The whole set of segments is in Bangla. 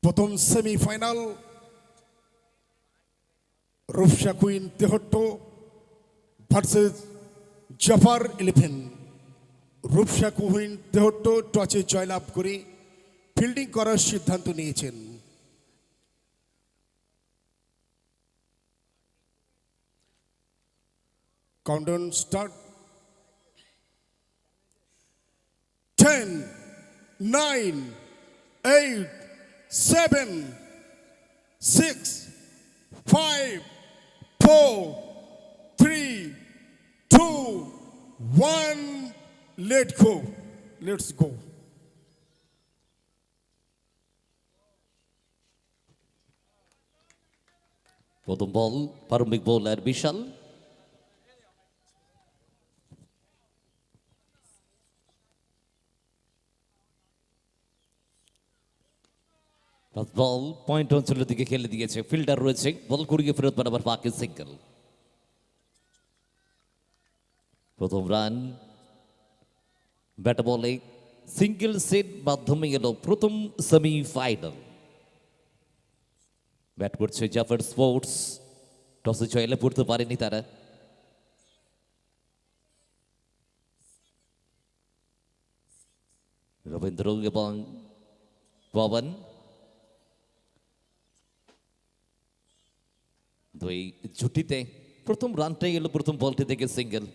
প্রথম semifinal Rupsa queen 73 versus Jafar 11। Rupsa queen 73 টসে জয়লাভ করে ফিল্ডিং করার সিদ্ধান্ত নিয়েছেন। Countdown start. 10, 9, 8, 7, 6, 5, 4, 3, 2, 1. Let's go. Let's go. প্রথম বল প্রারম্ভিক বোলার বিশাল, বল পয়েন্ট অঞ্চলের দিকে খেলে দিয়েছে, ফিল্ডার রয়েছে, বল কুড়িয়ে ফেরত পাঠাবার বাকি সিঙ্গেল। প্রথম রান ব্যাট বলে সিঙ্গেল সেট মাধ্যমে এলো প্রথম সেমিফাইনাল। ব্যাট করছে জাফার স্পোর্টস, টসে জয়লাভ করতে পারেনি তারা। রবীন্দ্র এবং পবন দুই জুটিতে প্রথম রানটাই এলো প্রথম বলটি থেকে সিঙ্গেল।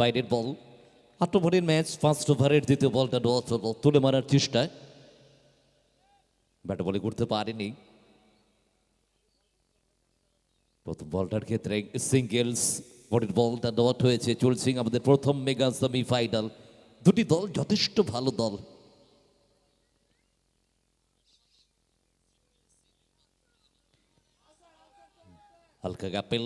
বাইরের বল, 8 ওভারের ম্যাচ, 5 ওভারের দ্বিতীয় বলটা তুলে মারার চেষ্টা, ব্যাট বলে করতে পারেনি। প্রথম বলটার ক্ষেত্রে সিঙ্গেলস, পরের বলটা ডট হয়েছে। চলছে আমাদের প্রথম মেগা সেমিফাইনাল। দুটি দল যথেষ্ট ভালো দল। হালকা গাপেল,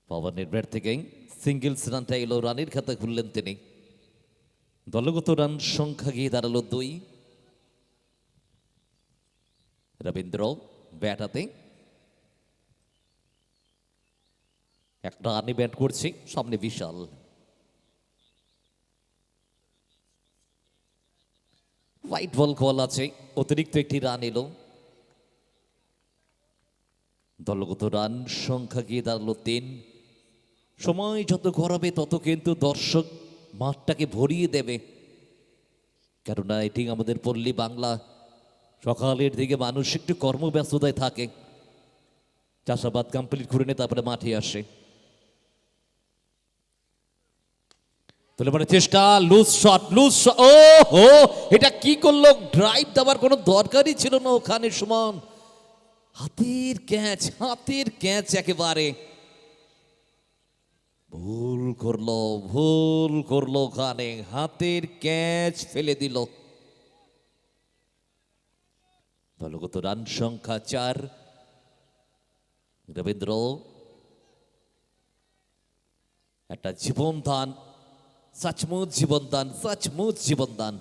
পবনের ব্যাট থেকে সিঙ্গেলস রানটা এলো, রানের খাতা খুললেন তিনি। দলগত রান সংখ্যা গিয়ে দাঁড়ালো 2। রবীন্দ্র ব্যাট হাতে একটা রানে ব্যাট করছে, সামনে বিশাল। হোয়াইট বল কল আছে, অতিরিক্ত একটি রান এলো। দলগত রান সংখ্যা গিয়ে দাঁড়ালো 3। সময় যত গড়াবে তত কিন্তু দর্শক মাঠটাকে ভরিয়ে দেবে, কেননা এটি আমাদের পল্লী বাংলা। সকালের দিকে মানুষ একটু কর্মব্যস্ততায় থাকে, চাষাবাদ কমপ্লিট করে নিয়ে তারপরে মাঠে আসে। তাহলে মানে চেষ্টা, লুজ শট, ও হো, এটা কি করলো? ড্রাইভ দেওয়ার কোনো দরকারই ছিল না ওখানে। সুমন হাতের ক্যাচ একেবারে ভুল করলো ওখানে, হাতের ক্যাচ ফেলে দিল। দলগত রান সংখ্যা 4। রবীন্দ্র একটা জীবনদান, সচমুচ জীবনদান।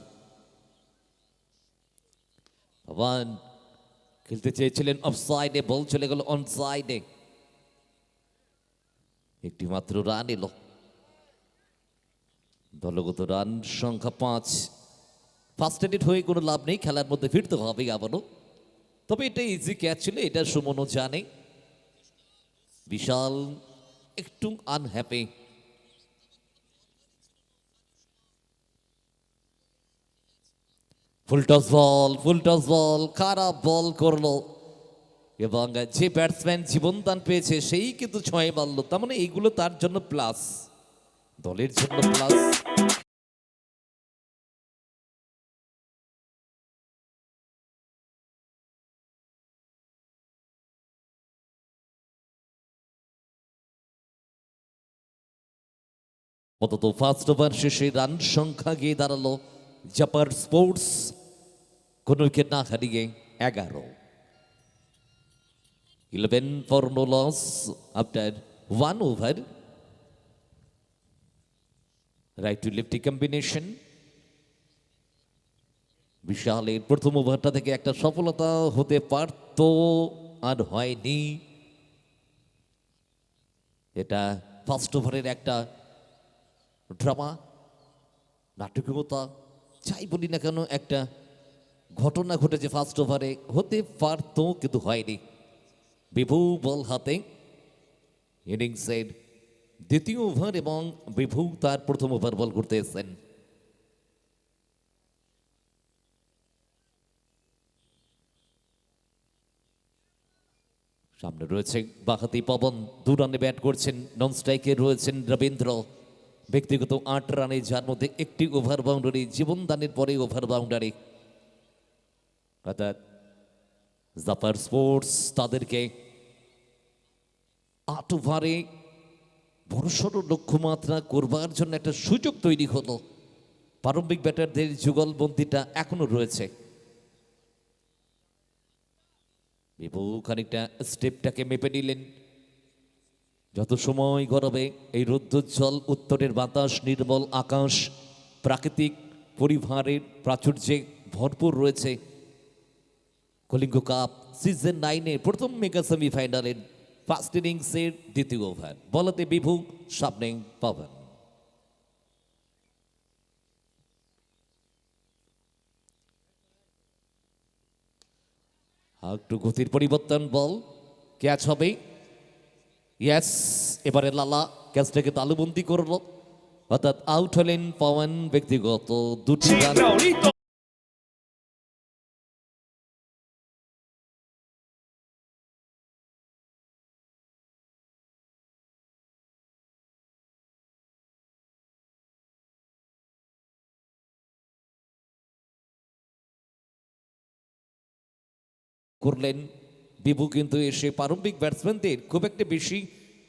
ভগবান খেলতে চেয়েছিলেন অফ সাইডে, বল চলে গেল অন সাইডে। একটি মাত্র রান এলো। দলগত রান সংখ্যা 5। ফার্স্ট এডিট হয়ে কোনো লাভ নেই, খেলার মধ্যে ফিরতে হবে আবারও। তবে এটা ইজি ক্যাচ ছিল, এটা সুমনও জানে। বিশাল একটু আনহ্যাপি। ফুল টস বল, খারাপ বল করলো, এবং যে ব্যাটসম্যান জীবনদান পেয়েছে সেই কিন্তু 6 মারল। তার মানে এইগুলো তার জন্য প্লাস, দলের জন্য প্লাস। অন্তত ফার্স্ট ওভার শেষে রান সংখ্যা গিয়ে দাঁড়ালো জাপার স্পোর্টস কোন উইকেট না হারিয়ে 11। 11 for no loss after 1 over. Right to lefty combination. বিশালের প্রথম ওভারটা থেকে একটা সফলতা হতে পারত, আর হয়নি। এটা ফার্স্ট ওভারের একটা ড্রামা, নাটকীয়তা, যাই বলি না কেন, একটা ঘটনা ঘটেছে ফার্স্ট ওভারে, হতে পারত কিন্তু হয়নি। বিভু বল হাতে ইনিংসের দ্বিতীয় ওভার এবং বিভু তার প্রথম ওভার বল করতে এসেছেন। সামনে রয়েছে বাঁহাতি পবন, 2 রানে ব্যাট করছেন। নন স্ট্রাইকে রয়েছেন রবীন্দ্র, ব্যক্তিগত 8 রানে, যার মধ্যে একটি ওভার বাউন্ডারি, জীবনদানের পরে ওভার বাউন্ডারি। অর্থাৎ জাফার স্পোর্টস তাদেরকে 8 ওভারে বড়সড় লক্ষ্যমাত্রা করবার জন্য একটা সুযোগ তৈরি হলো। প্রারম্ভিক ব্যাটারদের যুগলবন্দিটা এখনো রয়েছে। বিভু খানিকটা স্টেপটাকে মেপে নিলেন। যত সময় গড়াবে এই রৌদ্রোজ্জ্বল উত্তরের বাতাস, নির্মল আকাশ, প্রাকৃতিক পরিবারের প্রাচুর্যে ভরপুর রয়েছে। কলিঙ্গ কাপ সিজন 9-এর প্রথম মেগা সেমিফাইনালের ফার্স্ট ইনিংসের দ্বিতীয় ওভার, বলাতে বিভু, সামনে পাবেন। একটু গতির পরিবর্তন, বল ক্যাচ হবে। ইয়েস, এবারে লালা ক্যাচটাকে তালুবন্দি করলো, অর্থাৎ আউট হলেন পবন। ব্যক্তিগত 2টি রান। করলেন বিভু, কিন্তু এসে প্রারম্ভিক ব্যাটসম্যানদের খুব একটা বেশি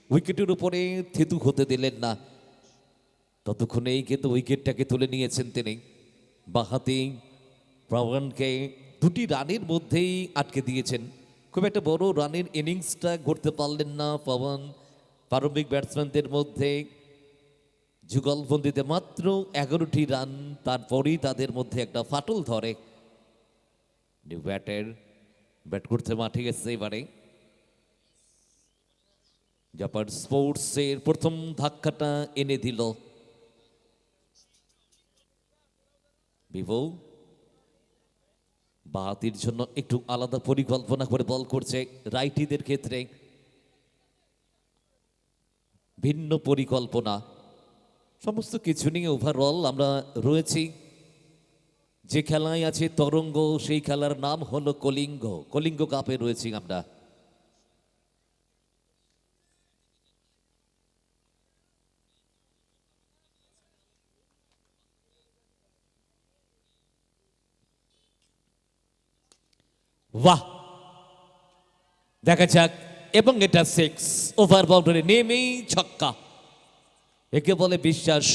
উইকেটের উপরে থিতু হতে দিলেন না। ততক্ষণেই কিন্তু উইকেটটাকে তুলে নিয়েছেন তিনি। বাঁহাতি পবনকে 2টি রানের মধ্যেই আটকে দিয়েছেন। খুব একটা বড় রানের ইনিংসটা গড়তে পারলেন না পবন। প্রারম্ভিক ব্যাটসম্যানদের মধ্যে যুগলবন্দিতে মাত্র 11টি রান, তারপরেই তাদের মধ্যে একটা ফাটল ধরে। নিউ ব্যাটার ব্যাট করতে মাঠে গেছে এবারে। জাপান স্পোর্টসের প্রথম ধাক্কাটা এনে দিল বিভু। বাহাতির জন্য একটু আলাদা পরিকল্পনা করে বল করছে, রাইটিদের ক্ষেত্রে ভিন্ন পরিকল্পনা। সমস্ত কিছু নিয়ে ওভারঅল আমরা রয়েছি। যে খেলায় আছে তরঙ্গ, সেই খেলার নাম হলো কলিঙ্গ। কলিঙ্গ কাপে রয়েছি আমরা। বাহ, দেখা যাক। এবং এটা 6, ওভার বাউন্ডারি নেমেই ছক্কা। একে বলে বিশ্বাস।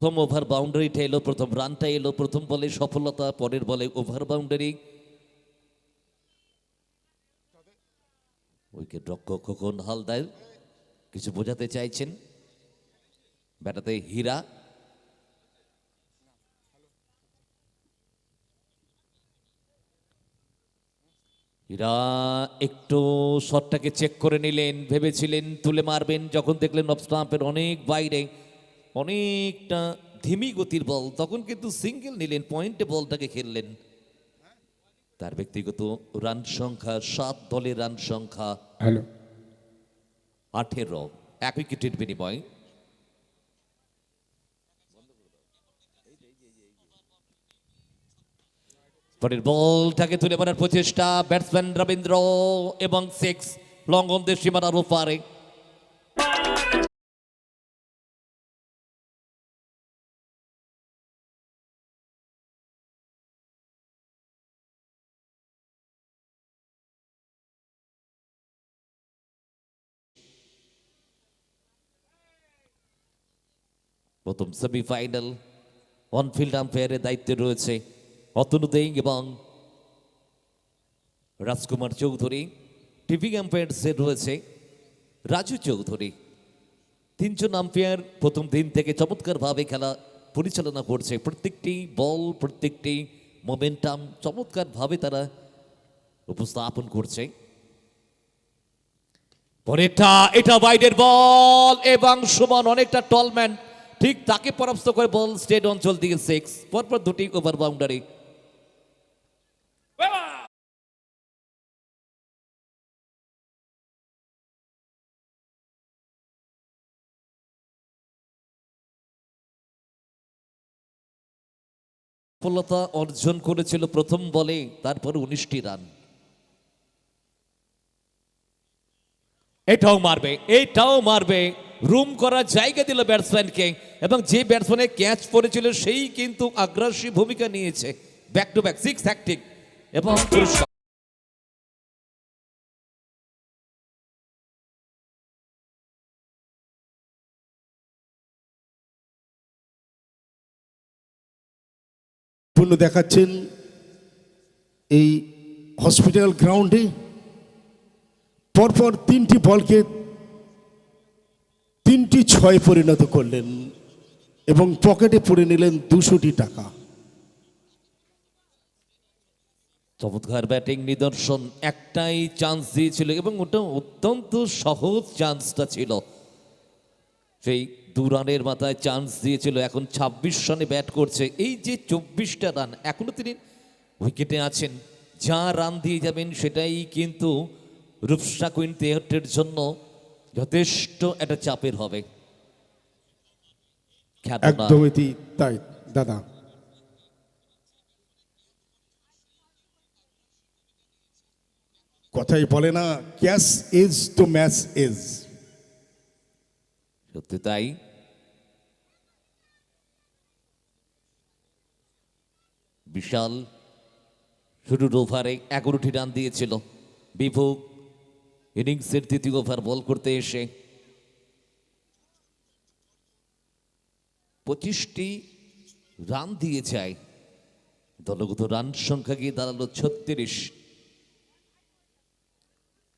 প্রথম ওভার বাউন্ডারিটা এলো, প্রথম রানটা এলো, প্রথম বলে সফলতা, পরের বলে ওভার বাউন্ডারি। উইকেট রক্ষক খোকন হালদার কিছু বোঝাতে চাইছেন। ব্যাটাতে হীরা, হীরা একটু শটটাকে চেক করে নিলেন, ভেবেছিলেন তুলে মারবেন, যখন দেখলেন অফ স্টাম্পের অনেক বাইরে, অনেকটা ধিমি গতির বল, তখন কিন্তু সিঙ্গেল নিলেন, পয়েন্টে বলটাকে খেললেন। তার ব্যক্তিগত রান সংখ্যা 7, দলের রান সংখ্যা 18, 1 উইকেটের বিনিময়। পরের বলটাকে তুলে মারার প্রচেষ্টা, ব্যাটসম্যান রবীন্দ্র, এবং 6, লং অন দ্য সীমানার ওপারে। প্রথম সেমিফাইনাল, অনফিল্ড আম্পায়ারের দায়িত্বে রয়েছে অতনু দে এবং রাজকুমার চৌধুরী, টিভি আম্পায়ার্সে রয়েছে রাজু চৌধুরী। তিনজন আম্পায়ার প্রথম দিন থেকে চমৎকারভাবে খেলা পরিচালনা করছে। প্রত্যেকটি বল, প্রত্যেকটি মোমেন্টাম চমৎকারভাবে তারা উপস্থাপন করছে। পরেরটা, এটা বাইরের বল এবং সুমন অনেকটা টলম্যান, ঠিক তাকে পরাস্ত করে বল স্টেট অঞ্চল দিকে 6, পরপর দুটি ওভার বাউন্ডারি। সফলতা অর্জন করেছিল প্রথম বলে, তারপরে 19টি রান। এটাও মারবে, এটাও মারবে, রুম করার জায়গা দিল ব্যাটসম্যানকে, এবং যে ব্যাটসম্যানের ক্যাচ পড়েছিল সেই কিন্তু আগ্রাসী ভূমিকা নিয়েছে। ব্যাক টু ব্যাক 6 হ্যাট্রিক এবং পুরস্কার। পূর্ণ দেখাচ্ছেন এই হসপিটাল গ্রাউন্ডে। পরপর 3টি বলকে 3টি 6 পরিণত করলেন এবং পকেটে পুরে নিলেন 200টি টাকা। চমৎকার ব্যাটিং নিদর্শন। একটাই চান্স দিয়েছিল এবং ওটা অত্যন্ত সহজ চান্সটা ছিল। সেই 2 রানের মাথায় চান্স দিয়েছিল। এখন 26 রানে ব্যাট করছে। এই যে 24টা রান, এখনো তিনি উইকেটে আছেন। যা রান দিয়ে যাবেন সেটাই কিন্তু রূপসা কুইন 73-এর জন্য যথেষ্ট একটা চাপের হবে। একদমই তাই দাদা। কথাই বলে না, cash is to match is. সত্যি তাই। বিশাল শুরুর ওভারে 11টি রান দিয়েছিল বিভু। ইনিংসের 3য় ওভার বল করতে এসে 25টি রান দিয়ে যায়। দলগত রান সংখ্যা গিয়ে দাঁড়ালো 36।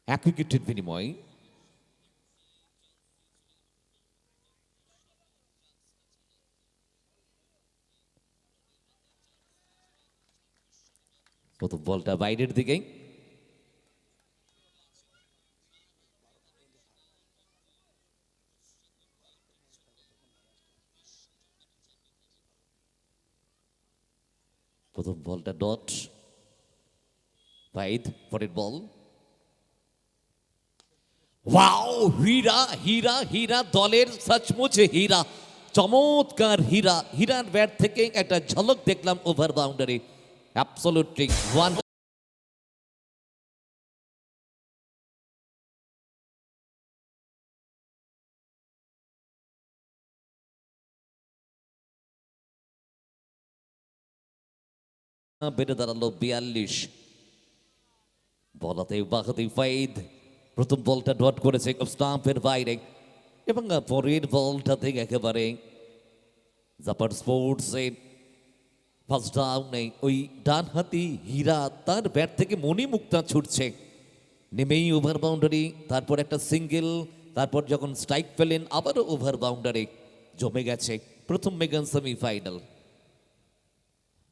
1 উইকেটের বিনিময়ে প্রথম বলটা বাইরের দিকে। প্রথম বলটা ডট বাইদ। পরের বল, ওয়াও, হীরা হীরা হীরা, দলের সচমুচ হীরা, চমৎকার হীরা। হীরার ব্যাট থেকে একটা ঝলক দেখলাম ওভার বাউন্ডারি। Absolutely one. বেড়ে দাঁড়ালো 42। বলাতে বাহাতে ফাইদ প্রথম বলটা ডট করেছে স্টাম্পের বাইরে, এবং পরের বলটা থেকে একেবারে জাপার স্পোর্টসের ফার্স্ট ডাউনে ওই ডানহাতি হীরা, তার ব্যাট থেকে মণিমুক্তা ছুটছে, নেমেই ওভার বাউন্ডারি, তারপর একটা সিঙ্গেল, তারপর যখন স্ট্রাইক পেলেন আবারও ওভার বাউন্ডারি। জমে গেছে প্রথম মেগান সেমিফাইনাল।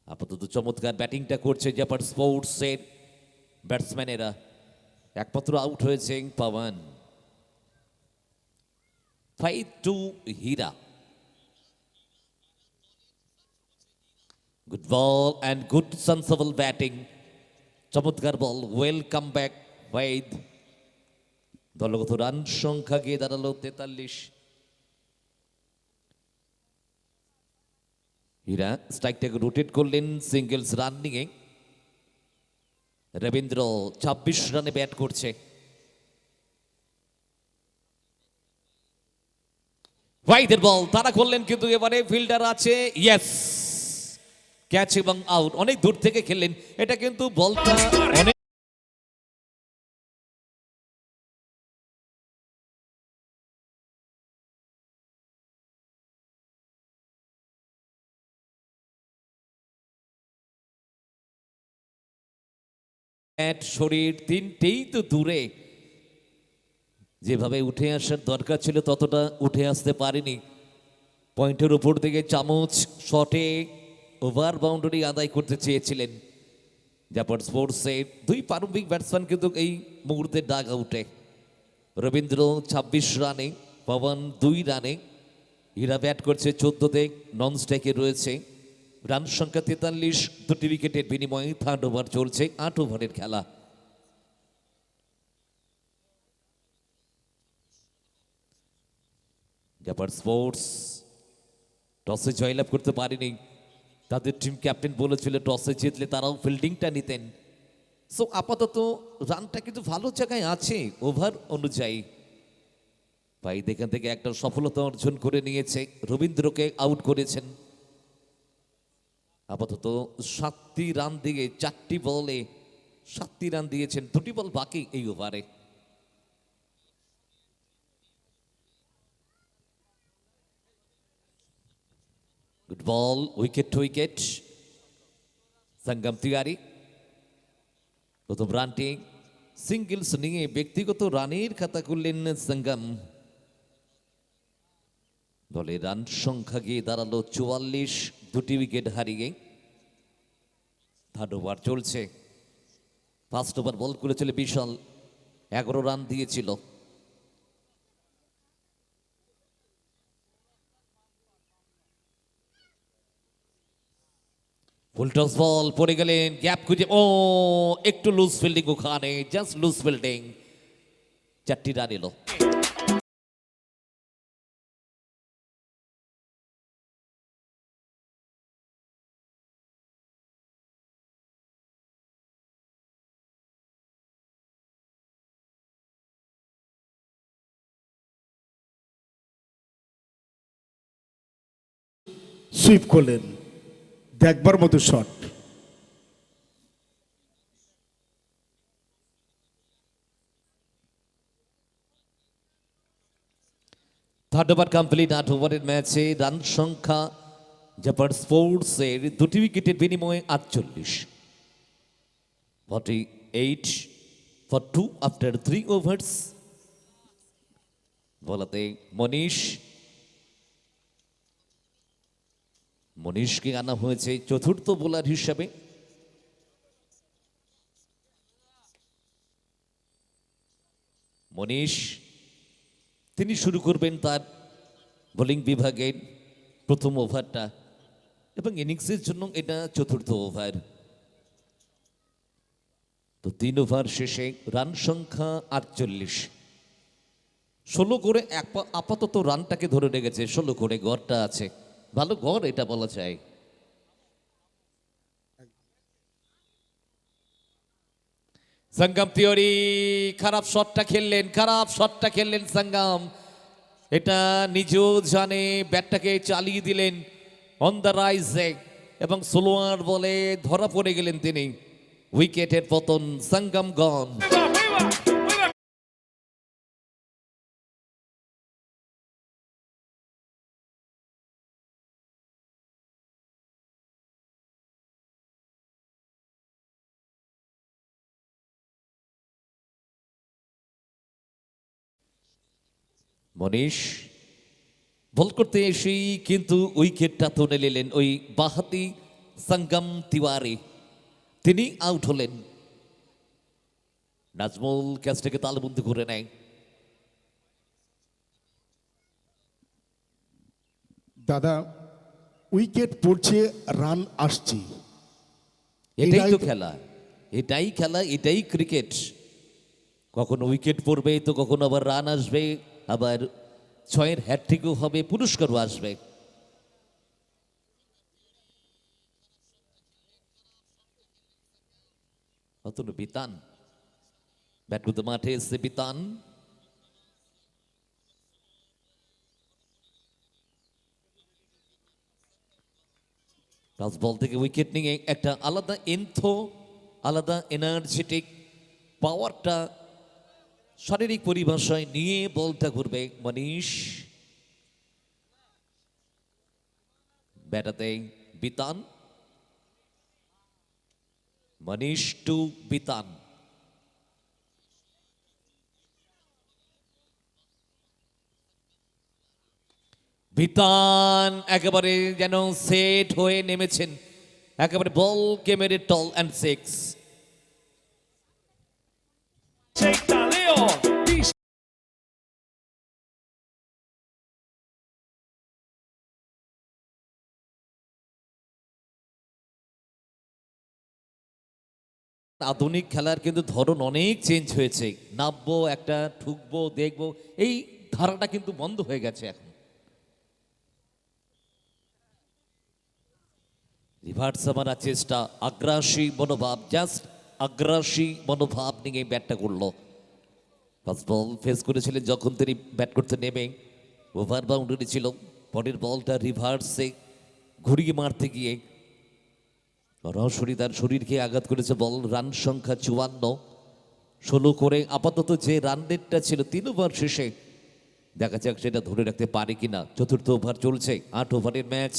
আপাতত চমৎকার ব্যাটিংটা করছে জাপার স্পোর্টসের ব্যাটসম্যানেরা। একমাত্র আউট হয়েছে Pawan. 5-2 Hira. Good ball and good sensible batting. চমৎকার বল, ওয়েলকাম ব্যাক ওয়াইদ। দলগত রান সংখ্যা গিয়ে দাঁড়ালো 43। হীরা স্ট্রাইকটাকে রোটেট করলেন সিঙ্গেলস রান নিয়ে। রবীন্দ্র 26 রানে ব্যাট করছে। ওয়াইদের বল তারা করলেন, কিন্তু এবারে ফিল্ডার আছে, ইয়েস, ক্যাচ এবং আউট। অনেক দূর থেকে খেললেন, এটা কিন্তু বলটা অনেক ব্যাট শরীর তিনটেই তো দূরে, যেভাবে উঠে আসার দরকার ছিল ততটা উঠে আসতে পারেনি। পয়েন্টের উপর থেকে চামচ শটে ওভার বাউন্ডারি আদায় করতে চেয়েছিলেন জাপান স্পোর্টসের দুই প্রারম্ভিক ব্যাটসম্যান, কিন্তু এই মুহূর্তে ডাগ আউটে। রবীন্দ্র ২৬ রানে, পবন ২ রানে, হীরা ব্যাট করছে ১৪তে, নন স্ট্রাইকে রয়েছে। রান সংখ্যা ৪৩, দুটি উইকেটের বিনিময়ে থার্ড ওভার চলছে, ৮ ওভারের খেলা। জাপান স্পোর্টস টসে জয়লাভ করতে পারেনি। তাদের টিম ক্যাপ্টেন বলেছিল টসে জিতলে তারাও ফিল্ডিংটা নিতেন। সো আপাতত রানটা কিন্তু ভালো জায়গায় আছে ওভার অনুযায়ী। ভাই এখান থেকে একটা সফলতা অর্জন করে নিয়েছে, রবীন্দ্রকে আউট করেছেন। আপাতত 7টি রান দিয়ে 4টি বলে 7টি রান দিয়েছেন, 2টি বল বাকি এই ওভারে। Good ball, wicket to wicket. Sangam Tiwari প্রথম রানটি সিঙ্গলস নিয়ে ব্যক্তিগত রানের খাতা করলেন সঙ্গম। দলের রান সংখ্যা গিয়ে দাঁড়ালো 44, দুটি উইকেট হারিয়ে। থার্ড ওভার চলছে। ফার্স্ট ওভার বল করেছিল বিশাল, 11 রান দিয়েছিল। ফুল টস বল, পড়ে গেলেন, গ্যাপ খুঁজে, ও একটু লুজ ফিল্ডিং ওখানে, জাস্ট লুজ ফিল্ডিং। 4টি রান এলো। সুইপ করলেন, দেখবার মতো শট। থার্ড ওভার কমপ্লিট, 8 ওভারের ম্যাচে রান সংখ্যা জাপান স্পোর্টসের দুটি উইকেটের বিনিময়ে 48। 48 ফর 2 আফটার 3 ওভার্স। বলাতে মনীষকে আনা হয়েছে চতুর্থ বোলার হিসাবে। মনীষ তিনি শুরু করবেন তার বোলিং বিভাগের প্রথম ওভারটা, এবং ইনিংসের জন্য এটা চতুর্থ ওভার। তো 3 ওভার শেষে রান সংখ্যা 48। 16 করে আপাতত রানটাকে ধরে রেখেছে, 16 করে গড়টা আছে, ভালো গড় এটা বলা যায়। সঙ্গম তিওয়ারি খারাপ শটটা খেললেন সঙ্গম। এটা নিজেও জানে, ব্যাটটাকে চালিয়ে দিলেন অন দ্য রাইজে, এবং স্লোয়ার বলে ধরা পড়ে গেলেন তিনি। উইকেটের পতন, সঙ্গম গন। মনীষ বল করতে এসেই কিন্তু উইকেটটা তুলে নিলেন ওই বাহাতি সঙ্গম তিওয়ারি, তিনি আউট হলেন। নাজমুল ক্যাচটাকে তালবন্দি করে নেয়। দাদা, উইকেট পড়ছে, রান আসছে, এটাই তো এটাই- খেলা, এটাই ক্রিকেট। কখনো উইকেট পড়বে তো কখনো আবার রান আসবে, আবার 6-এর হ্যাটট্রিকও হবে, পুরস্কারও আসবে। অতনু বিতান ব্যাট করতে মাঠে এসে বিতান। টাচ বল থেকে উইকেট নিয়ে একটা আলাদা আলাদা এনার্জেটিক পাওয়ারটা শারীরিক পরিভাষায় নিয়ে বলটা করবে মনীষ। ব্যাটাতে বিতান, মনীষ টু বিতান। বিতান একেবারে যেন সেট হয়ে নেমেছেন, একেবারে বলকে মেরে tall and six. Take the Leon. আধুনিক খেলার কিন্তু ধরন অনেক চেঞ্জ হয়েছে, নামবো একটা ঠুকবো দেখবো, এই ধারাটা কিন্তু বন্ধ হয়ে গেছে এখন। রিভার্স মারার চেষ্টা, আগ্রাসী মনোভাব, জাস্ট আগ্রাসী মনোভাব নিয়ে ব্যাটটা করলো। ফার্স্ট বল ফেস করেছিলেন যখন তিনি ব্যাট করতে নেমে, ওভার বাউন্ডারি ছিল। পরের বলটা রিভার্সে ঘুরিয়ে মারতে গিয়ে সরাসরি তার শরীরকে আঘাত করেছে বল। রান সংখ্যা 54, 16 করে আপাতত যে রান রেটটা ছিল 3 ওভার শেষে, দেখা যাক সেটা ধরে রাখতে পারে কিনা। চতুর্থ ওভার চলছে, 8 ওভারের ম্যাচ।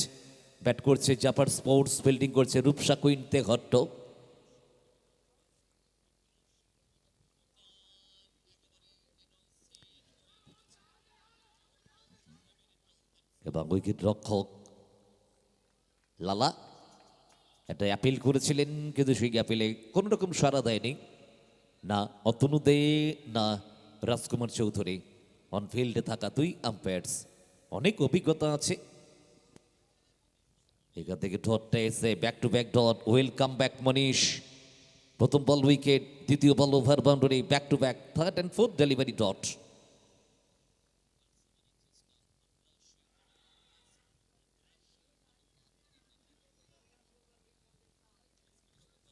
ব্যাট করছে জাপার স্পোর্টস, ফিল্ডিং করছে রূপসা কুইন্তে ঘট্ট। এবং উইকেট রক্ষক লালা একটা অ্যাপিল করেছিলেন, কিন্তু সেই অ্যাপিলে কোনো রকম সাড়া দেয়নি, না অতনু দে না রাজকুমার চৌধুরী। অনফিল্ডে থাকা 2 আম্পায়ার্স, অনেক অভিজ্ঞতা আছে। এখান থেকে ডটটা এসে back to back dot, welcome back Manish. প্রথম বল উইকেট, দ্বিতীয় ball over boundary, back to back, third and fourth delivery dot.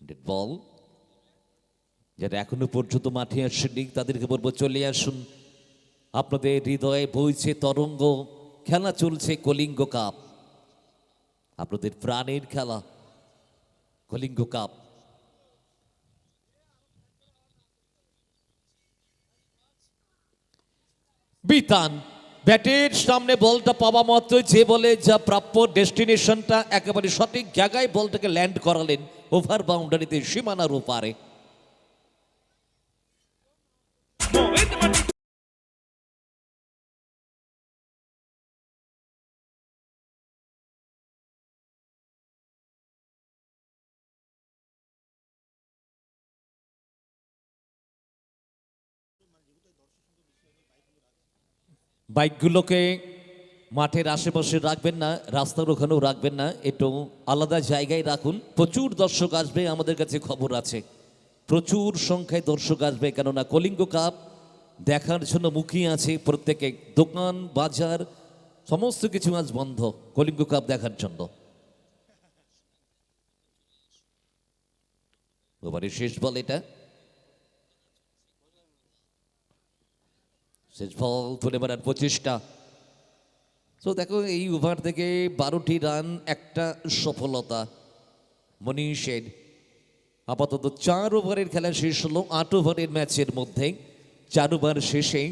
Dead ball, যারা এখনো পর্যন্ত মাঠে আসেননি তাদেরকে বলবো চলে আসুন। আপনাদের হৃদয়ে বইছে তরঙ্গ, খেলা চলছে কলিঙ্গ কাপ, আপনাদের প্রাণের খেলা কলিঙ্গ কাপ। বিতান ব্যাটের সামনে বলটা পাওয়া মাত্র যে বলে যা প্রাপ্য ডেস্টিনেশনটা, একেবারে সঠিক জায়গায় বলটাকে ল্যান্ড করালেন ওভার বাউন্ডারিতে সীমানার ওপারে। Movete, Martín. বাইকগুলোকে মাঠের আশেপাশে রাখবেন না, রাস্তার ওখানেও রাখবেন না, একটু আলাদা জায়গায় রাখুন। প্রচুর দর্শক আসবে, আমাদের কাছে খবর আছে প্রচুর সংখ্যায় দর্শক আসবে, কেননা কলিঙ্গ কাপ দেখার জন্য মুখিয়ে আছে প্রত্যেকে। দোকান বাজার সমস্ত কিছু আজ বন্ধ কলিঙ্গ কাপ দেখার জন্য। ওভারের শেষ বল এটা, শেষ বল তুলে মারার প্রচেষ্টা। তো দেখো এই ওভার থেকে 12টি রান, একটা সফলতা মনীষের। আপাতত 4 ওভারের খেলা শেষ হলো 8 ওভারের ম্যাচের মধ্যে। 4 ওভার শেষে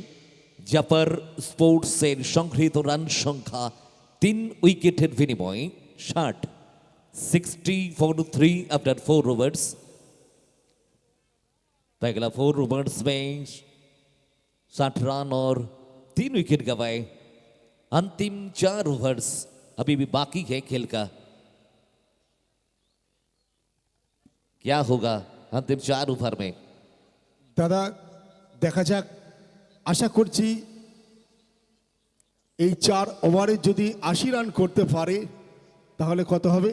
জাপার স্পোর্টসের সংগৃহীত রান সংখ্যা 3 উইকেটের বিনিময়ে 60, 60 आफ्टर 4 ओवर्स। पहला 4 ओवर्स में 60 रन और 3 विकेट गंवाए। अंतिम 4 ओवर्स अभी भी बाकी है खेल का, क्या होगा अंतिम 4 ओवर में। দাদা দেখা যাক, আশা করছি এই 4 ওভারে যদি 80 রান করতে পারে তাহলে কত হবে?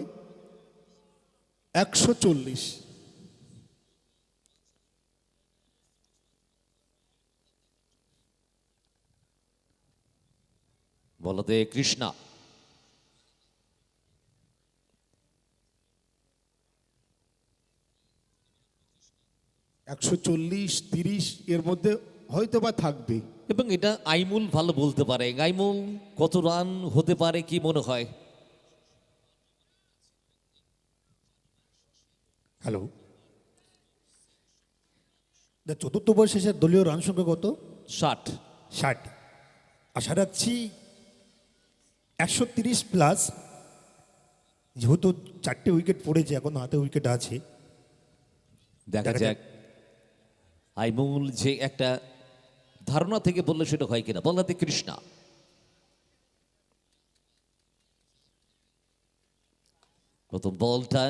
140। বলতে কৃষ্ণা, 140, 30 এর মধ্যে হয়তো বা থাকবে। এবং এটা আইমুল ভালো বলতে পারে। আইমুল কত রান হতে পারে কি মনে হয়? হ্যালো, চতুর্থ ওভার শেষে দলীয় রান সংখ্যা কত? 60। 60। আশা রাখছি 130 প্লাস, যেহেতু 4টে উইকেট পড়েছে, এখন হাতে উইকেট আছে। দেখা দেখা যাক আইমুল যে একটা ধারণা থেকে বললে সেটা হয় কিনা। বলাতে কৃষ্ণা, প্রথম বলটা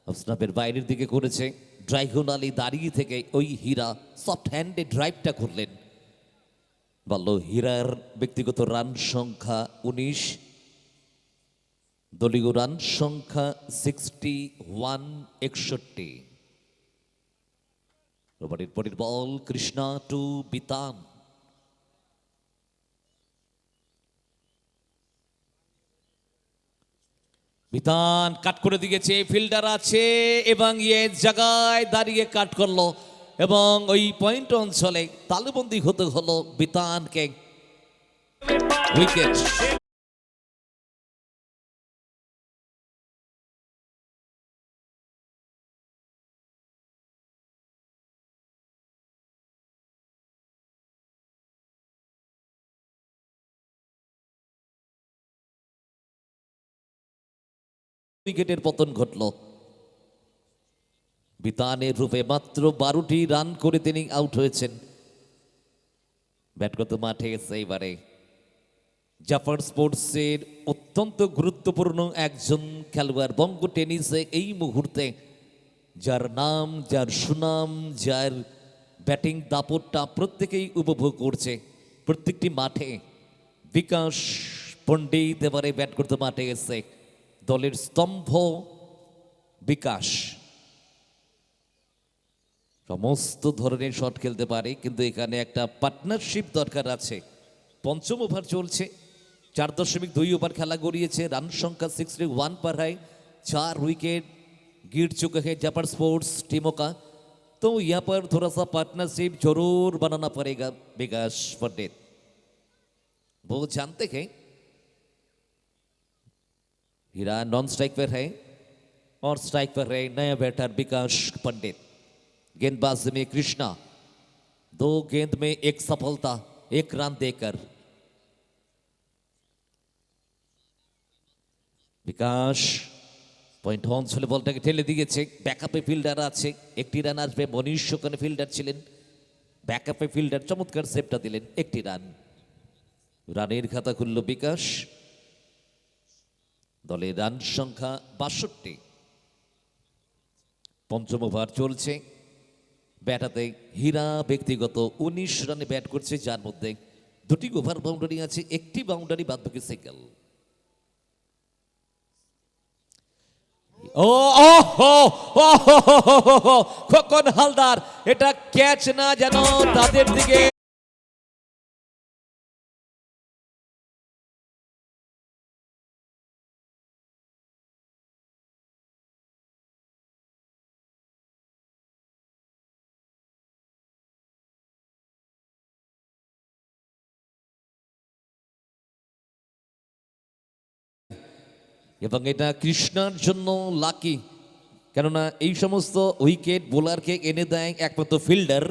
স্নাপের বাইরের দিকে করেছে, ড্রাইগন আলী দাঁড়িয়ে থেকে ওই হীরা সফট হ্যান্ডে ড্রাইভটা করলেন। বলল হীরার ব্যক্তিগত রান সংখ্যা 19, দলীয় রান সংখ্যা 61। ওভারের পরের বল কৃষ্ণা টু বিতান। বিতান কাট করে দিয়েছে, ফিল্ডার আছে এবং জায়গায় দাঁড়িয়ে কাট করলো এবং ওই পয়েন্ট অঞ্চলে তালুবন্দি হতে হলো বিতানকে। উইকেট। উইকেটের পতন ঘটল। বিতানের রূপে মাত্র 12টি রান করে তিনি আউট হয়েছেন। ব্যাট করতে মাঠে এসে এবারে জাফর স্পোর্টসের অত্যন্ত গুরুত্বপূর্ণ একজন খেলোয়াড় বঙ্গ টেনিসে এই মুহূর্তে, যার নাম, যার সুনাম, যার ব্যাটিং দাপটটা প্রত্যেকেই উপভোগ করছে প্রত্যেকটি মাঠে। বিকাশ পণ্ডিত এবারে ব্যাট করতে মাঠে এসে, দলের স্তম্ভ বিকাশ। সমস্ত ধরনের শট খেলতে পারে, কিন্তু এখানে একটা পার্টনারশিপ দরকার আছে। পঞ্চম ওভার চলছে, 4.2 ওভার খেলা গড়িয়েছে, রান সংখ্যা 61 पर है, 4 विकेट गिर चुके हैं जाफर स्पोर्ट्स टीमों का। तो यहाँ पर थोड़ा सा पार्टनरशिप जरूर बनाना पड़ेगा विकास पंडित। वो जानते हैं हीरा नॉन स्ट्राइक पर है और स्ट्राइक पर है नया बैटर विकास पंडित। गेंदबाजी में कृष्णा, 2 गेंद में 1 सफलता, 1 रन देकर। বিকাশ পয়েন্ট অঞ্চলে বলটাকে ঠেলে দিয়েছে, ব্যাকআপে ফিল্ডার আছে, একটি রান আসবে। মনীষ ওখানে ফিল্ডার ছিলেন, ব্যাকআপে ফিল্ডার চমৎকার সেভটা দিলেন, 1টি রান। রানের খাতা খুলল বিকাশ, দলের রান সংখ্যা 62। পঞ্চম ওভার চলছে, ব্যাটাতে হীরা ব্যক্তিগত 19 রানে ব্যাট করছে, যার মধ্যে 2টি ওভার বাউন্ডারি আছে, 1টি বাউন্ডারি, বাদ বাকি সিঙ্গেল। ও খোকন হালদার, এটা ক্যাচ না যেন তাদের দিকে। এবং এটা কৃষ্ণার জন্য লাকি, কেননা এই সমস্ত উইকেট বোলারকে এনে দেয় একমাত্র ফিল্ডার,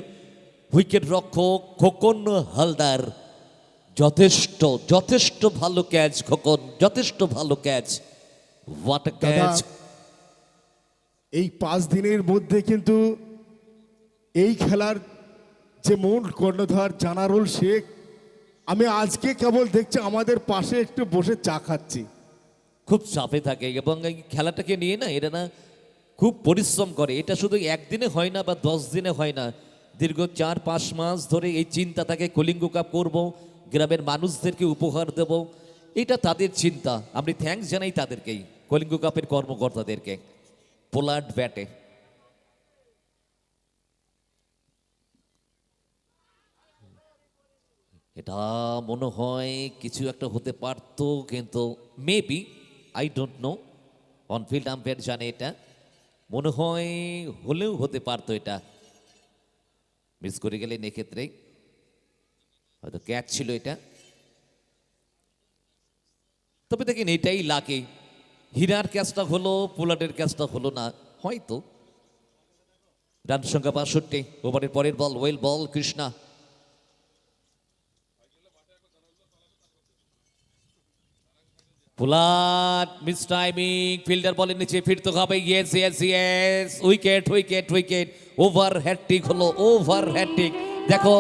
উইকেট রক্ষক খোকন হালদার। যথেষ্ট যথেষ্ট ভালো ক্যাচ খোকন, যথেষ্ট ভালো ক্যাচ, হোয়াট আ ক্যাচ। এই 5 দিনের মধ্যে কিন্তু এই খেলার যে মূল কর্ণধার জানারুল শেখ, আমি আজকে কেবল দেখছি আমাদের পাশে একটু বসে চা খাচ্ছি। খুব চাপে থাকে এবং এই খেলাটাকে নিয়ে না এরা না খুব পরিশ্রম করে। এটা শুধু একদিনে হয় না বা 10 দিনে হয় না, দীর্ঘ 4-5 মাস ধরে এই চিন্তা থাকে, কলিঙ্গ কাপ করব, গ্রামের মানুষদেরকে উপহার দেব, এটা তাদের চিন্তা। আমি থ্যাঙ্কস জানাই তাদেরকেই, কলিঙ্গ কাপের কর্মকর্তাদেরকে। পোলার্ড ব্যাটে এটা মনে হয় কিছু একটা হতে পারত, কিন্তু maybe, I don't know, on field umpire জানে এটা, মনে হয় হলেও হতে পারতো। এটা মিস করে গেলেন, এক্ষেত্রে হয়তো ক্যাচ ছিল এটা। তবে দেখেন এটাই লাগে, হীরার ক্যাচটা হলো, পোলার্ডের ক্যাচটা হলো না হয়তো। রান সংখ্যা 62, ওভারের পরের ball, well ball Krishna. Pollard miss timing, fielder বলের নিচে ফিরতে হবে। Yes yes yes, wicket wicket wicket, over hat trick হলো, ওভার হ্যাট্রিক। দেখো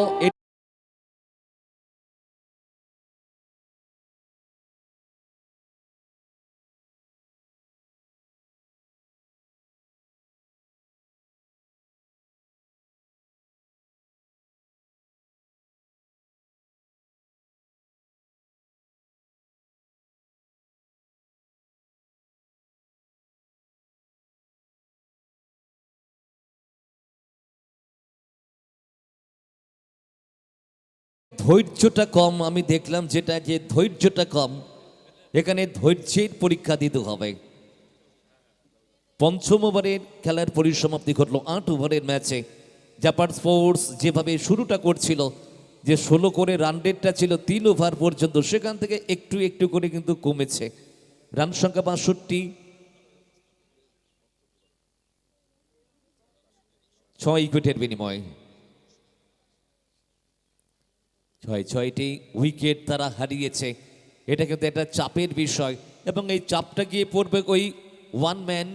ধৈর্যটা কম আমি দেখলাম, যেটা যে ধৈর্যটা কম, এখানে ধৈর্যের পরীক্ষা দিতে হবে। পঞ্চম ওভারের খেলার পরিসমাপ্তি ঘটলো 8 ওভারের ম্যাচে। জাপান স্পোর্টস যেভাবে শুরুটা করছিল, যে 16 করে রান রেটটা ছিল 3 ওভার পর্যন্ত, সেখান থেকে একটু একটু করে কিন্তু কমেছে। রান সংখ্যা 62, 6 উইকেটের বিনিময়ে 6টি উইকেট তারা হারিয়েছে। এটা কিন্তু একটা চাপের বিষয়, এবং এই চাপটা গিয়ে পড়বে ওই ওয়ান ম্যান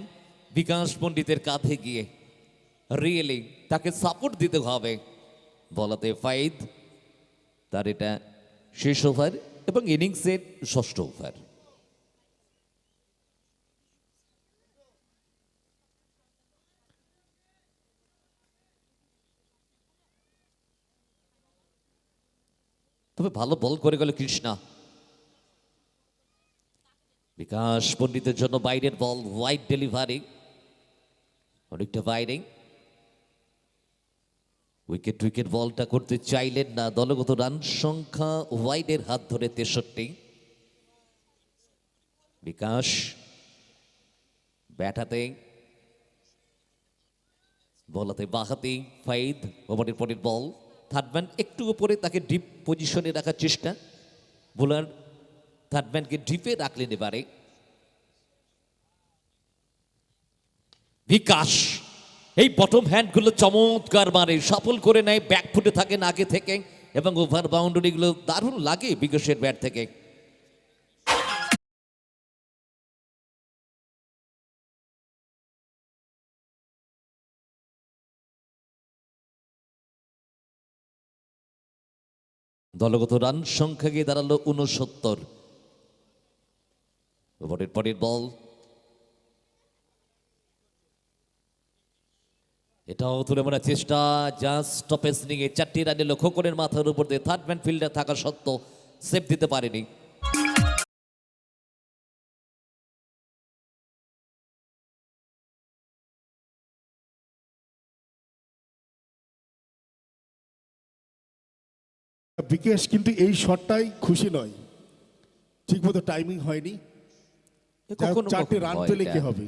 বিকাশ পণ্ডিতের কাঁধে গিয়ে। রিয়েলি তাকে সাপোর্ট দিতে হবে। বলাতে ফাইদ, তার এটা শেষ ওভার এবং ইনিংসের 6ষ্ঠ ওভার। তবে ভালো বল করে গেল কৃষ্ণা। বিকাশ পণ্ডিতের জন্য বাইরের বল, ওয়াইড ডেলিভারি, অনেকটা বাইরে। উইকেট উইকেট বলটা করতে চাইলেন না। দলগত রান সংখ্যা ওয়াইডের হাত ধরে 63। বিকাশ ব্যাটাতে, বলাতে বাহাতে ফাইদ। ওভারের পরের বল, থার্ডম্যান একটু উপরে, তাকে ডিপ পজিশনে রাখার চেষ্টা। বোলার থার্ডম্যানকে ডিপে রাখলেন এবারে। বিকাশ এই বটম হ্যান্ডগুলো চমৎকার মারে, সফল করে নেয়, ব্যাকফুটে থাকেন আগে থেকে, এবং ওভার বাউন্ডারিগুলো দারুণ লাগে বিকাশের ব্যাট থেকে। দলগত রান সংখ্যা গিয়ে দাঁড়ালো 69। ওভারের পরের বল, এটাও তুলে মারার চেষ্টা, জাস্ট স্টপেজ নিয়ে 4টি রানে লক্ষ্য করেন মাথার উপর দিয়ে। থার্ডম্যান ফিল্ডার থাকা সত্ত্বেও সেভ দিতে পারেনি। বিকেশ কিন্তু এই শটটাই খুশি নয়, ঠিকমতো টাইমিং হয়নি। কখনো 4টে কখনো রান হয় পেলে এটা। কি হবে?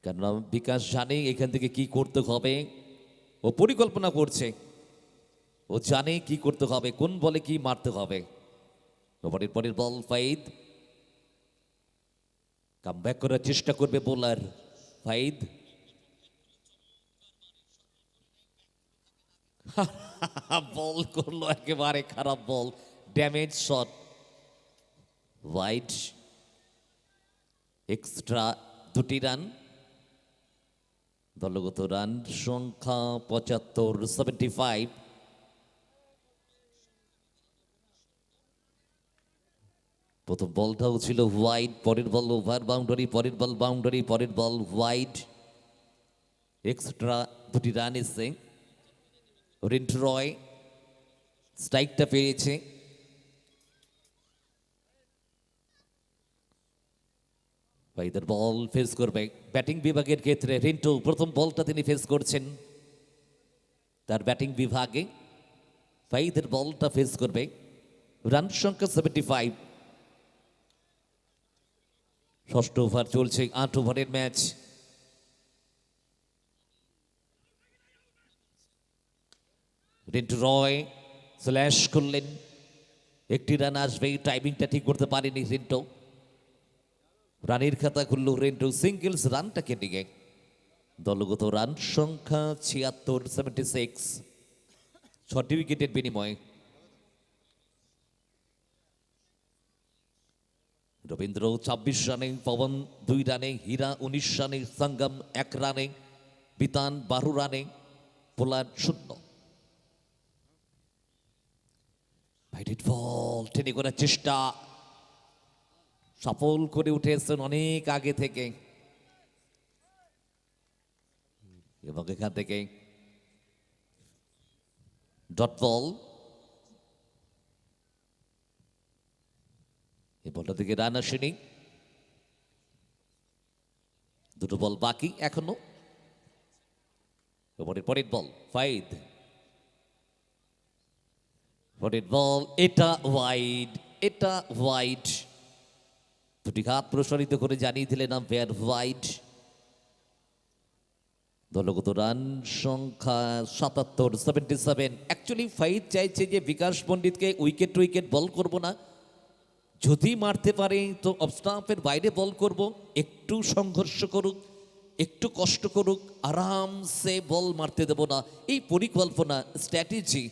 কেননা বিকাশ জানে এখান থেকে কি করতে হবে, ও পরিকল্পনা করছে, ও জানে কি করতে হবে, কোন বলে কি মারতে হবে। ওভারের পরের বল, ফাইদ কামব্যাক করার চেষ্টা করবে বোলার। ফাইদ বল করলো একেবারে খারাপ বল, ড্যামেজ শট, ওয়াইড। এক্সট্রা 2টি রান। দলগত রান সংখ্যা 75, 75। প্রথম বলটাও ছিল ওয়াইড, পরের বল ওভার বাউন্ডারি, পরের বল বাউন্ডারি, পরের বল ওয়াইড। এক্সট্রা 2টি রান এসে রিন্টু রয় স্ট্রাইকটা পেয়েছে। ফাইদের বল ফেস করবে ব্যাটিং বিভাগের ক্ষেত্রে। রিন্টু প্রথম বলটা তিনি ফেস করছেন তার ব্যাটিং বিভাগে। ফাইদের বলটা ফেস করবে। রান সংখ্যা 75। 6ষ্ঠ ওভার চলছে, 8 ওভারের ম্যাচ। রিন্টু রয় স্ল্যাশ করলেন, 1টি রান আসবে, টাইমিংটা ঠিক করতে পারেনি রিন্টু। রানের খাতা খুলল রিন্টু, সিঙ্গেলস রানটাকে নিয়ে। দলগত রান সংখ্যা 76, 76, 6টি উইকেটের বিনিময়ে। রবীন্দ্র 26 রানে, পবন 2 রানে, হীরা 19 রানে, সঙ্গম 1 রানে, বিতান 12 রানে, পোলার 0। ভাইটেড বল টেনে করার চেষ্টা, সফল করে উঠেছেন অনেক আগে থেকে, এবং এখান থেকে ডট বল। এই বলটা থেকে রান আসেনি। 2টো বল বাকি এখনো। এবারে পরের বল, ফাইদ পরের বল, এটা ওয়াইড, এটা ওয়াইড। দুটি হাত প্রসারিত করে জানিয়ে দিলেন আম্পায়ার ওয়াইড। দলগত রান সংখ্যা 77। অ্যাকচুয়ালি ফাইট চাইছে যে বিকাশ পণ্ডিতকে উইকেট উইকেট বল করব না, যদি মারতে পারে তো অফ স্টাম্পের বাইরে বল করব, একটু সংঘর্ষ করুক, একটু কষ্ট করুক, আরামসে বল মারতে দেব না, এই পরিকল্পনা, স্ট্র্যাটেজি।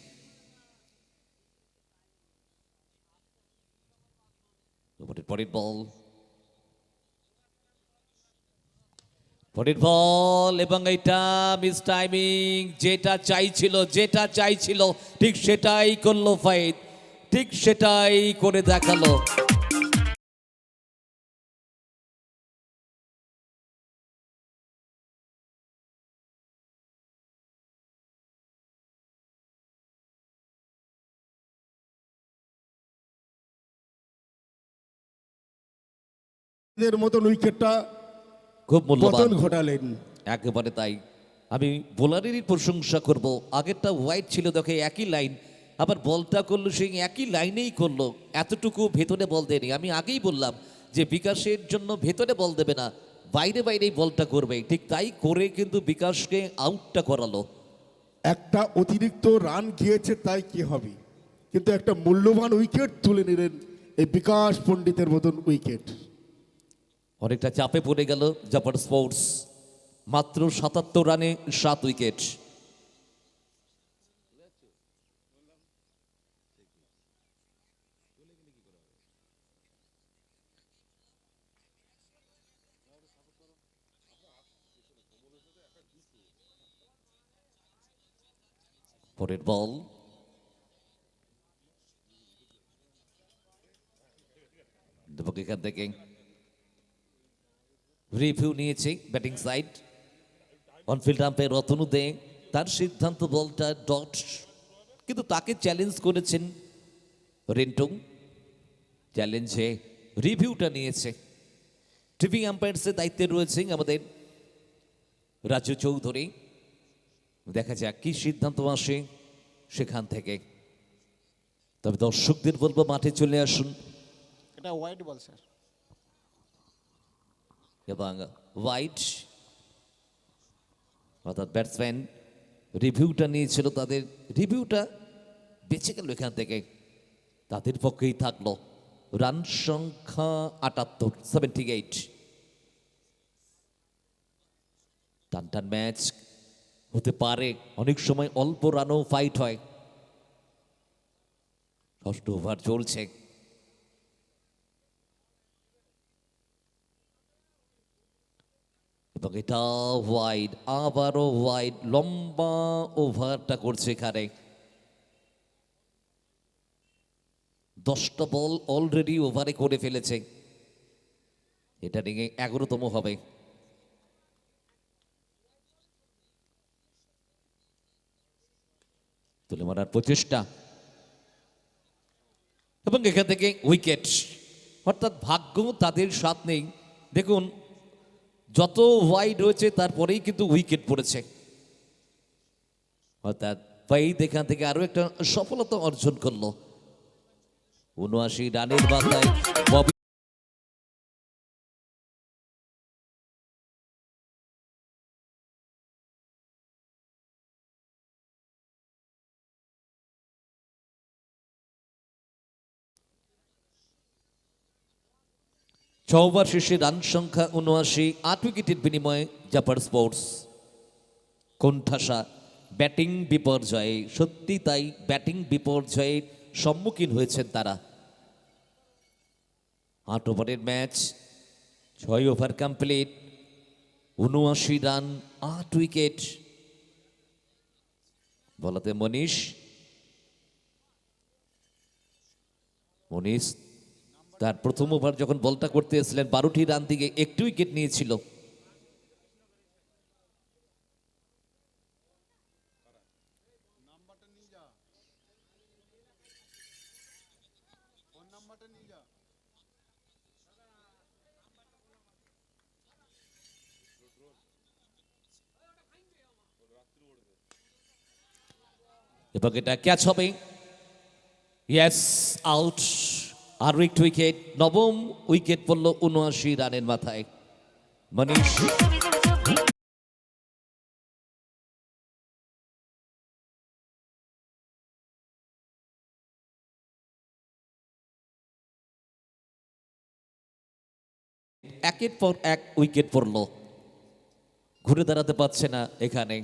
পরের বল, পরের বল, এবং এটা মিস টাইমিং। যেটা চাইছিল, যেটা চাইছিল ঠিক সেটাই করলো ফাইদ, ঠিক সেটাই করে দেখালো। এদের মতন উইকেটটা খুব মূল্যবান, পতন ঘটালেন। একেবারে তাই। আমি বোলারেরই প্রশংসা করব, আগেরটা ওয়াইড ছিল, দেখে একই লাইন, আবার বলটা করলো সেই একই লাইনেই করলো, এতটুকু ভেতরে বল দেয়নি। আমি আগেই বললাম যে বিকাশের জন্য ভেতরে বল দেবে না, বাইরে বাইরেই বলটা করবে, ঠিক তাই করে কিন্তু বিকাশকে আউটটা করালো। একটা অতিরিক্ত রান গিয়েছে তাই কি হবে, কিন্তু একটা মূল্যবান উইকেট তুলে নিলেন এই বিকাশ পণ্ডিতের মতন উইকেট। অনেকটা চাপে পড়ে গেল জাপান স্পোর্টস, মাত্র 77 রানে 7 উইকেট। পরের বল, এবং এখান থেকে রিভিউ নিয়েছে ব্যাটিং সাইড। অনফিল্ড আম্পায়ার রতনু দে, তার সিদ্ধান্ত বলটা ডট, কিন্তু তাকে চ্যালেঞ্জ করেছেন রিন্টু, চ্যালেঞ্জে রিভিউটা নিয়েছে। টিভি আম্পায়ার্সের দায়িত্বে রয়েছেন আমাদের রাজু চৌধুরী। দেখা যাক কি সিদ্ধান্ত আসে সেখান থেকে। তবে দর্শকদের বলবো মাঠে চলে আসুন, এটা ওয়াইড বল স্যার। এবং ওয়াইড, অর্থাৎ ব্যাটসম্যান রিভিউটা নিয়েছিল, তাদের রিভিউটা বেঁচে গেল এখান থেকে, তাদের পক্ষেই থাকলো। রান সংখ্যা 78। টান টান ম্যাচ হতে পারে, অনেক সময় অল্প রানও ফাইট হয়। ষষ্ঠ ওভার চলছে, এবং এটা ওয়াইড, আবারও ওয়াইড, লম্বা ওভারটা করছে এখানে। 10টা বল অলরেডি ওভারে করে ফেলেছে, এটা নিয়ে 11তম হবে। তুলে মারার প্রচেষ্টা, এবং এখান থেকে উইকেট। অর্থাৎ ভাগ্য তাদের সাথ নেই। দেখুন, যত ওয়াইড রয়েছে তারপরেই কিন্তু উইকেট পড়েছে, অর্থাৎ ফাইদ এখান থেকে আরো একটা সফলতা অর্জন করলো। 79 রানের বাধায় ববি ওভার শেষে রান সংখ্যা 79, 8 উইকেটের বিনিময়ে জাপান স্পোর্টস কোণঠাসা ব্যাটিং বিপর্যয়ে, সত্যি তাই, ব্যাটিং বিপর্যয়ের সম্মুখীন হয়েছেন তারা। 8 ওভারের match, 6 over complete, 79 run, 8 wicket. বলাতে মনীষ তার প্রথম ওভার যখন বলটা করতে এসেছিলেন 12টি রান দিকে 1 উইকেট নিয়েছিল। এবং এটা ক্যাচ হবে, ইয়েস, আউট। আরও একটি উইকেট, নবম উইকেট পড়ল ৭৯ রানের মাথায়। মনীষ একের পর এক উইকেট পড়ল, ঘুরে দাঁড়াতে পারছে না এখানে।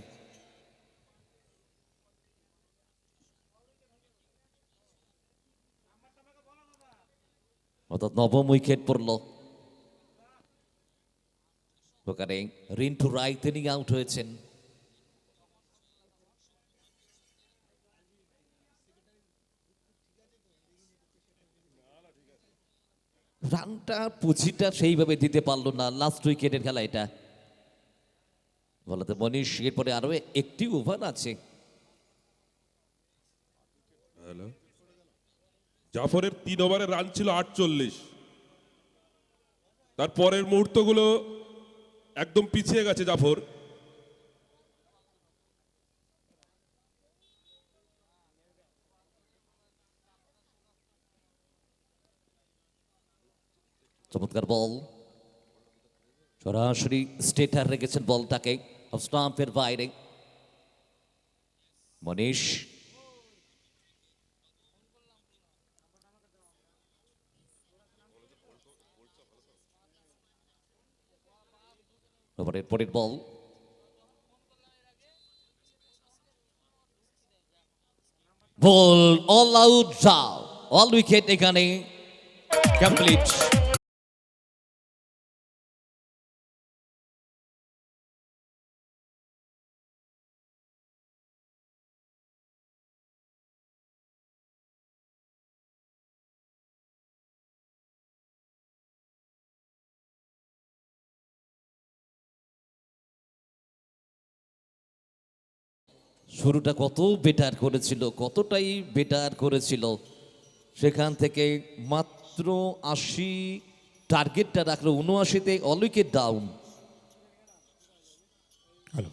অর্থাৎ নবম উইকেট পড়ল। ওখানে রিন্টু রায় তিনি আউট হয়েছেন। রানটা পুঁজিটা সেইভাবে দিতে পারলো না, লাস্ট উইকেটের খেলা এটা। বলতে মনীষ, এরপরে আরো একটি ওভার আছে। জাফরের 3 ওভারে রান ছিল 48। তার পরের মুহূর্তগুলো একদম পিছিয়ে গেছে জাফর। চমৎকার বল, সরাসরি স্টেটার রেখেছেন বলটাকে স্টাম্পের বাইরে। মনীষ ওভারের পরের বল, বল অল আউট, অল উইকেট এখানে কমপ্লিট। শুরুটা কত বেটার করেছিল, কতটাই বেটার করেছিল, সেখান থেকে মাত্র ৮০ টার্গেটটা রাখলো, ৭৯-তে অল উইকেট ডাউন। হ্যালো,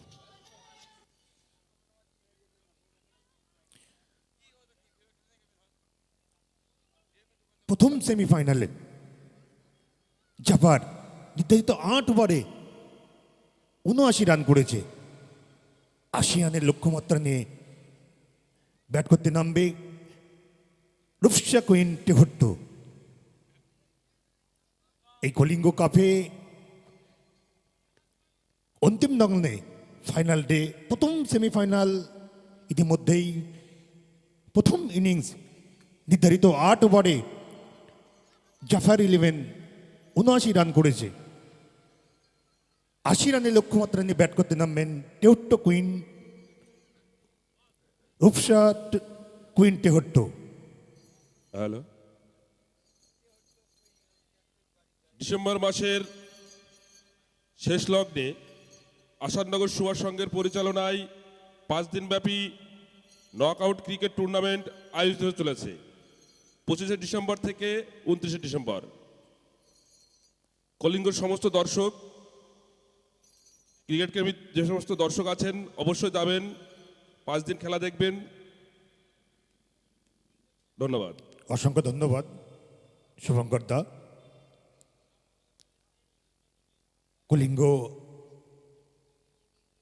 প্রথম সেমিফাইনালে জাফর নির্ধারিত ৮ ওভারে ৭৯ রান করেছে। ৮০ রানের লক্ষ্যমাত্রা নিয়ে ব্যাট করতে নামবে রূপসা কুইন টেহট্ট। এই কলিঙ্গ কাপে অন্তিম লগ্নে ফাইনাল ডে, প্রথম সেমিফাইনাল, ইতিমধ্যেই প্রথম ইনিংস নির্ধারিত ৮ ওভারে জাফর 11 ৭৯ রান করেছে। ৮০ রানের লক্ষ্যমাত্রা নিয়ে ব্যাট করতে নামবেন Tehatta queen, Rupsa queen Tehatta. Hello, December মাসের শেষ লগ্নে আসাননগর সুভাষ সংঘের পরিচালনায় 5 দিনব্যাপী নকআউট ক্রিকেট টুর্নামেন্ট আয়োজিত হতে চলেছে 25শে ডিসেম্বর থেকে 29শে ডিসেম্বর। কলিঙ্গর সমস্ত দর্শক, ক্রিকেট প্রেমী যে সমস্ত দর্শক আছেন অবশ্যই যাবেন, 5 দিন খেলা দেখবেন। ধন্যবাদ। অসংখ্য ধন্যবাদ শুভঙ্কর দা। কলিঙ্গ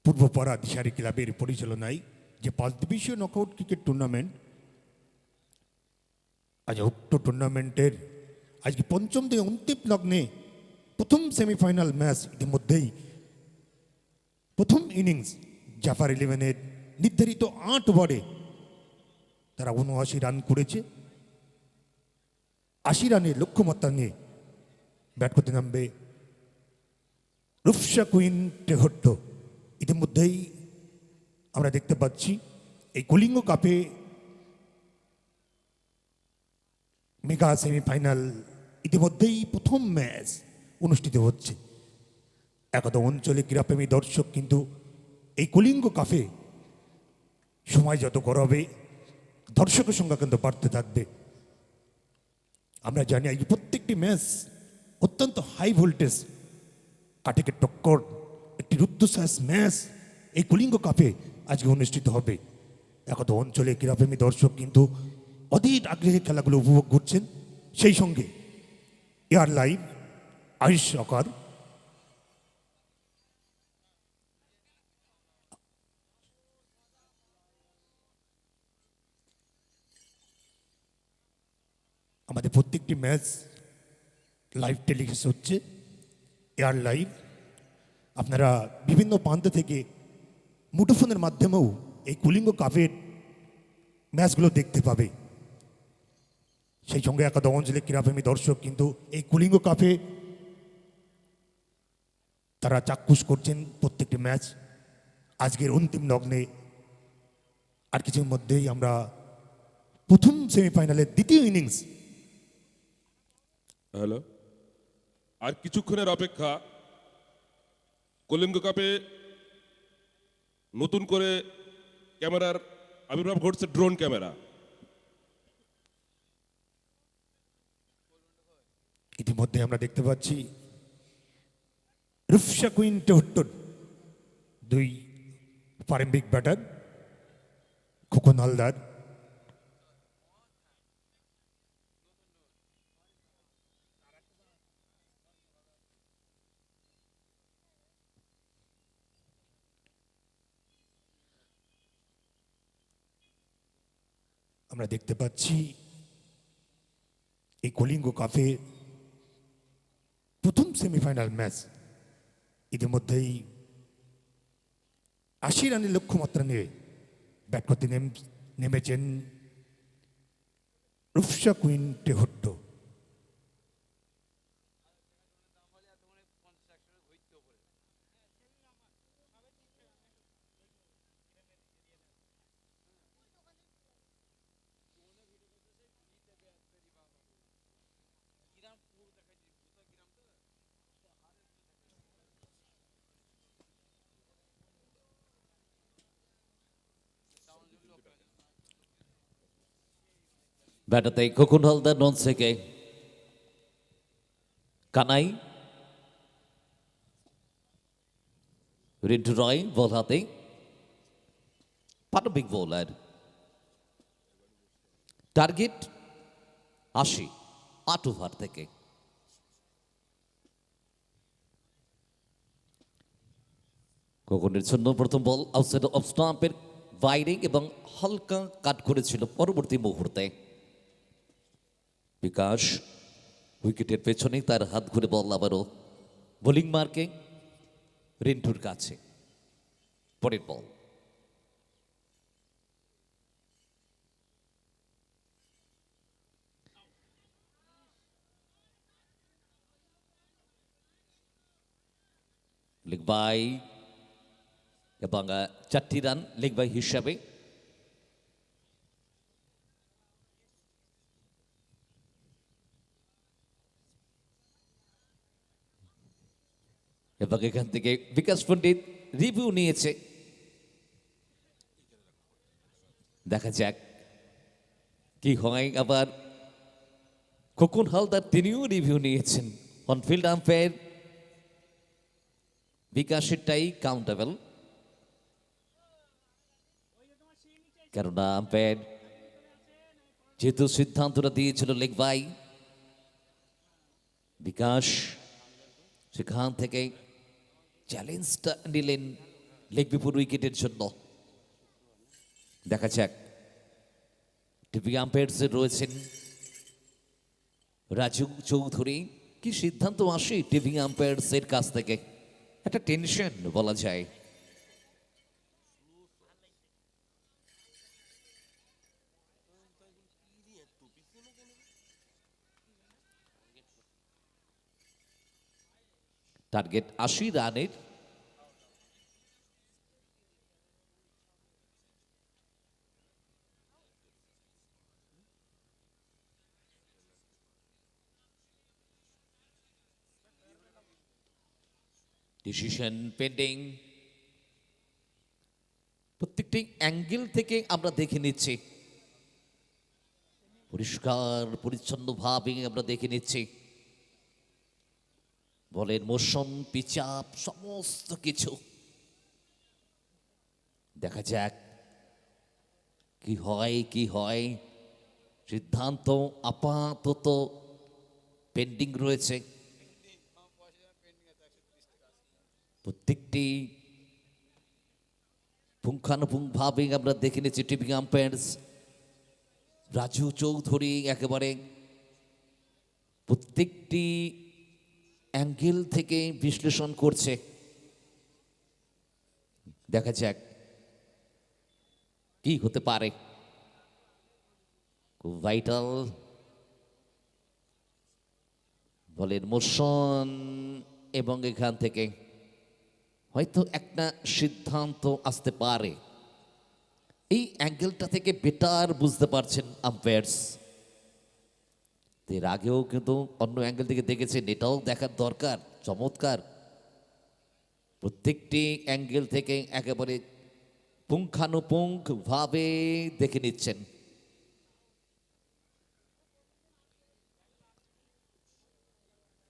পূর্বপাড়া দিশারি ক্লাবের পরিচালনায় যে 5 দিবসীয় নকআউট ক্রিকেট টুর্নামেন্ট, আজ উক্ত টুর্নামেন্টের আজকে পঞ্চম দিন অন্তিম লগ্নে প্রথম সেমিফাইনাল ম্যাচ, ইতিমধ্যেই প্রথম ইনিংস জাফর 11-এর নির্ধারিত ৮ ওভারে তারা ৭৯ রান করেছে। ৮০ রানের লক্ষ্যমাত্রা নিয়ে ব্যাট করতে নামবে রূপসা কুইন টেহট্ট। ইতিমধ্যেই আমরা দেখতে পাচ্ছি এই কলিঙ্গ কাপে মেগা সেমিফাইনাল ইতিমধ্যেই প্রথম ম্যাচ অনুষ্ঠিত হচ্ছে। একদা অঞ্চলে ক্রীড়াপ্রেমী দর্শক কিন্তু এই কলিঙ্গ কাপে সময় যত গড়াবে দর্শকের সংখ্যা কিন্তু বাড়তে থাকবে। আমরা জানি এই প্রত্যেকটি ম্যাচ অত্যন্ত হাই ভোল্টেজ, কাটেকে টক্কর একটি রুদ্ধশ্বাস ম্যাচ এই কলিঙ্গ কাপে আজকে অনুষ্ঠিত হবে। একদা অঞ্চলে ক্রীড়াপ্রেমী দর্শক কিন্তু অধীর আগ্রহে খেলাগুলো উপভোগ করছেন। সেই সঙ্গে এয়ার লাইভ, আইস সকার, আমাদের প্রত্যেকটি ম্যাচ লাইভ টেলিকাস্ট হচ্ছে। এয়ার লাইভ আপনারা বিভিন্ন প্রান্ত থেকে মুঠোফোনের মাধ্যমেও এই কলিঙ্গ কাপের ম্যাচগুলো দেখতে পাবে। সেই সঙ্গে একাদশ অঞ্চলের ক্রীড়াপ্রেমী দর্শক কিন্তু এই কলিঙ্গ কাপে তারা চাক্ষুষ করছেন প্রত্যেকটি ম্যাচ। আজকের অন্তিম লগ্নে আর কিছুর মধ্যেই আমরা প্রথম সেমিফাইনালের দ্বিতীয় ইনিংস। হ্যালো, আর কিছুক্ষণের অপেক্ষা। কলিঙ্গ কাপে নতুন করে ক্যামেরার আবির্ভাব ঘটছে, ড্রোন ক্যামেরা। ইতিমধ্যে আমরা দেখতে পাচ্ছি রুফসা কুইন টেহট্টর, দুই প্রারম্ভিক ব্যাটার, খোকন হালদার, আমরা দেখতে পাচ্ছি এই কলিঙ্গ কাপে প্রথম সেমিফাইনাল ম্যাচ। ইতিমধ্যেই ৮০ রানের লক্ষ্যমাত্রা নিয়ে ব্যাট করতে নেমেছেন রুফসা কুইন টেহট্ট। ব্যাটাতে খোকন হালদার নন থেকে কানাই, রিন্টু রয় বল হাতে, প্রারম্ভিক বোলার। টার্গেট ৮০, ৮ ওভার থেকে। খোকনের জন্য প্রথম বল আউটসাইড অফ স্টাম্পের বাইরে এবং হালকা কাট করেছিল পরবর্তী মুহূর্তে। বিকাশ উইকেটের পেছনে, তার হাত ঘুরে বল আবারও বোলিং মার্কে রিন্টুর কাছে। পরের বল লেগ বাই এবং 4টি রান লেগ বাই হিসাবে। এবং এখান থেকে বিকাশ পণ্ডিত রিভিউ নিয়েছে। দেখা যাক কি হয়। আবার খোকন হালদার তিনিও রিভিউ নিয়েছেন। অনফিল্ড আম্পায়ার বিকাশেরটাই কাউন্টেবল, কেননা আম্পায়ার যেহেতু সিদ্ধান্তটা দিয়েছিল লেগ বাই, বিকাশ সেখান থেকে চ্যালেঞ্জটা নিলেন লেগ বিফোর উইকেটের জন্য। দেখা যাক টিভি আম্পায়ার্সে রয়েছেন রাজু চৌধুরী, কি সিদ্ধান্ত আসে টিভি আম্পায়ার্সের কাছ থেকে। একটা টেনশন বলা যায়। টার্গেট ৮০ রানের। Decision pending. প্রত্যেকটি অ্যাঙ্গেল থেকে আমরা দেখে নিচ্ছি, পরিষ্কার পরিচ্ছন্নভাবে আমরা দেখে নিচ্ছি বলের মোশন, পিচআপ, সমস্ত কিছু। দেখা যাক কি হয় কি হয়। সিদ্ধান্ত আপাতত পেন্ডিং রয়েছে। প্রত্যেকটি পুঙ্খানুপুঙ্খভাবে আমরা দেখে নিচ্ছি টিভি আম্পায়ার্স রাজু চৌধুরী একেবারে প্রত্যেকটি অ্যাঙ্গেল থেকে বিশ্লেষণ করছে। দেখা যাক কি হতে পারে। খুব ভাইটাল বলের মোশন এবং এখান থেকে হয়তো একটা সিদ্ধান্ত আসতে পারে। এই অ্যাঙ্গেলটা থেকে বেটার বুঝতে পারছেন আম্পায়ার্স। এর আগেও কিন্তু অন্য অ্যাঙ্গেল থেকে দেখেছেন, এটাও দেখার দরকার। চমৎকার প্রত্যেকটি অ্যাঙ্গেল থেকে একেবারে পুঙ্খানুপুঙ্খ ভাবে দেখে নিচ্ছেন।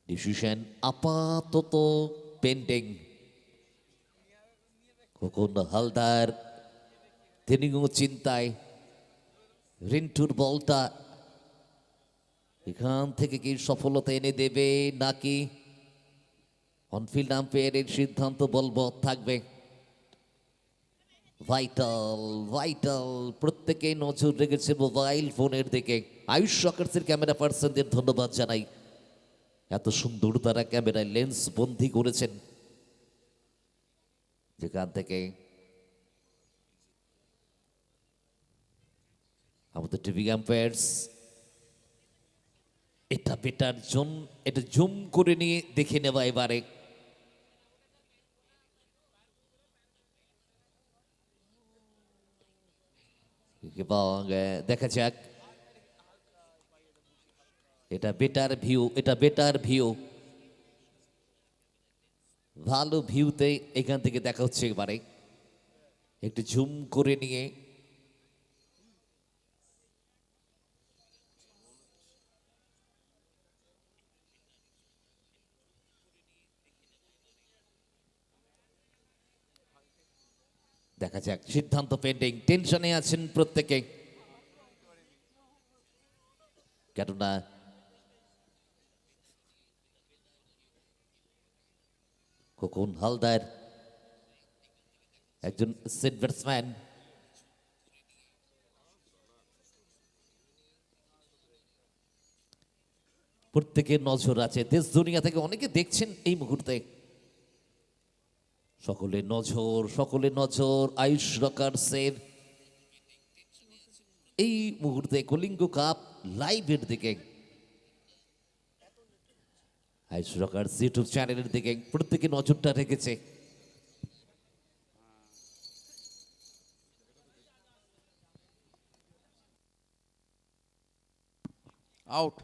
ডিসিশন আপাতত পেন্ডিং। খোকন হালদার তিনিও চিন্তায়, রিন্টুর বলটা এখান থেকে কি সফলতা এনে দেবে নাকি অনফিল্ড আম্পায়ারের সিদ্ধান্ত বলবৎ থাকবে। ভাইটাল ভাইটাল প্রত্যেকেই নজর রেখেছে মোবাইল ফোনের দিকে। আয়ুষ সকার্সের ক্যামেরা পার্সনদের ধন্যবাদ জানাই, এত সুন্দর তারা ক্যামেরায় লেন্স বন্দি করেছেন। যেখান থেকে আমাদের টিভি আম্পায়ার্স এটা বেটার জোন, এটা জুম করে নিয়ে দেখে নেওয়া এবারে। এবং দেখা যাক, এটা বেটার ভিউ, এটা বেটার ভিউ, ভালো ভিউতে এখান থেকে দেখা হচ্ছে এবারে। একটু জুম করে নিয়ে দেখা যাক। সিদ্ধান্ত পেন্ডিং, টেনশনে আছেন প্রত্যেকে, কেননা খোকন হালদার একজন সেট ব্যাটসম্যান। প্রত্যেকের নজর আছে, দেশ দুনিয়া থেকে অনেকে দেখছেন এই মুহূর্তে। সকলের নজর আয়ুষ রকার্সের এই মুহূর্তে কলিঙ্গ কাপ লাইভের দিকে, আয়ুষ রকার্স ইউটিউব চ্যানেলের দিকে প্রত্যেকে নজরটা রেখেছে। Out.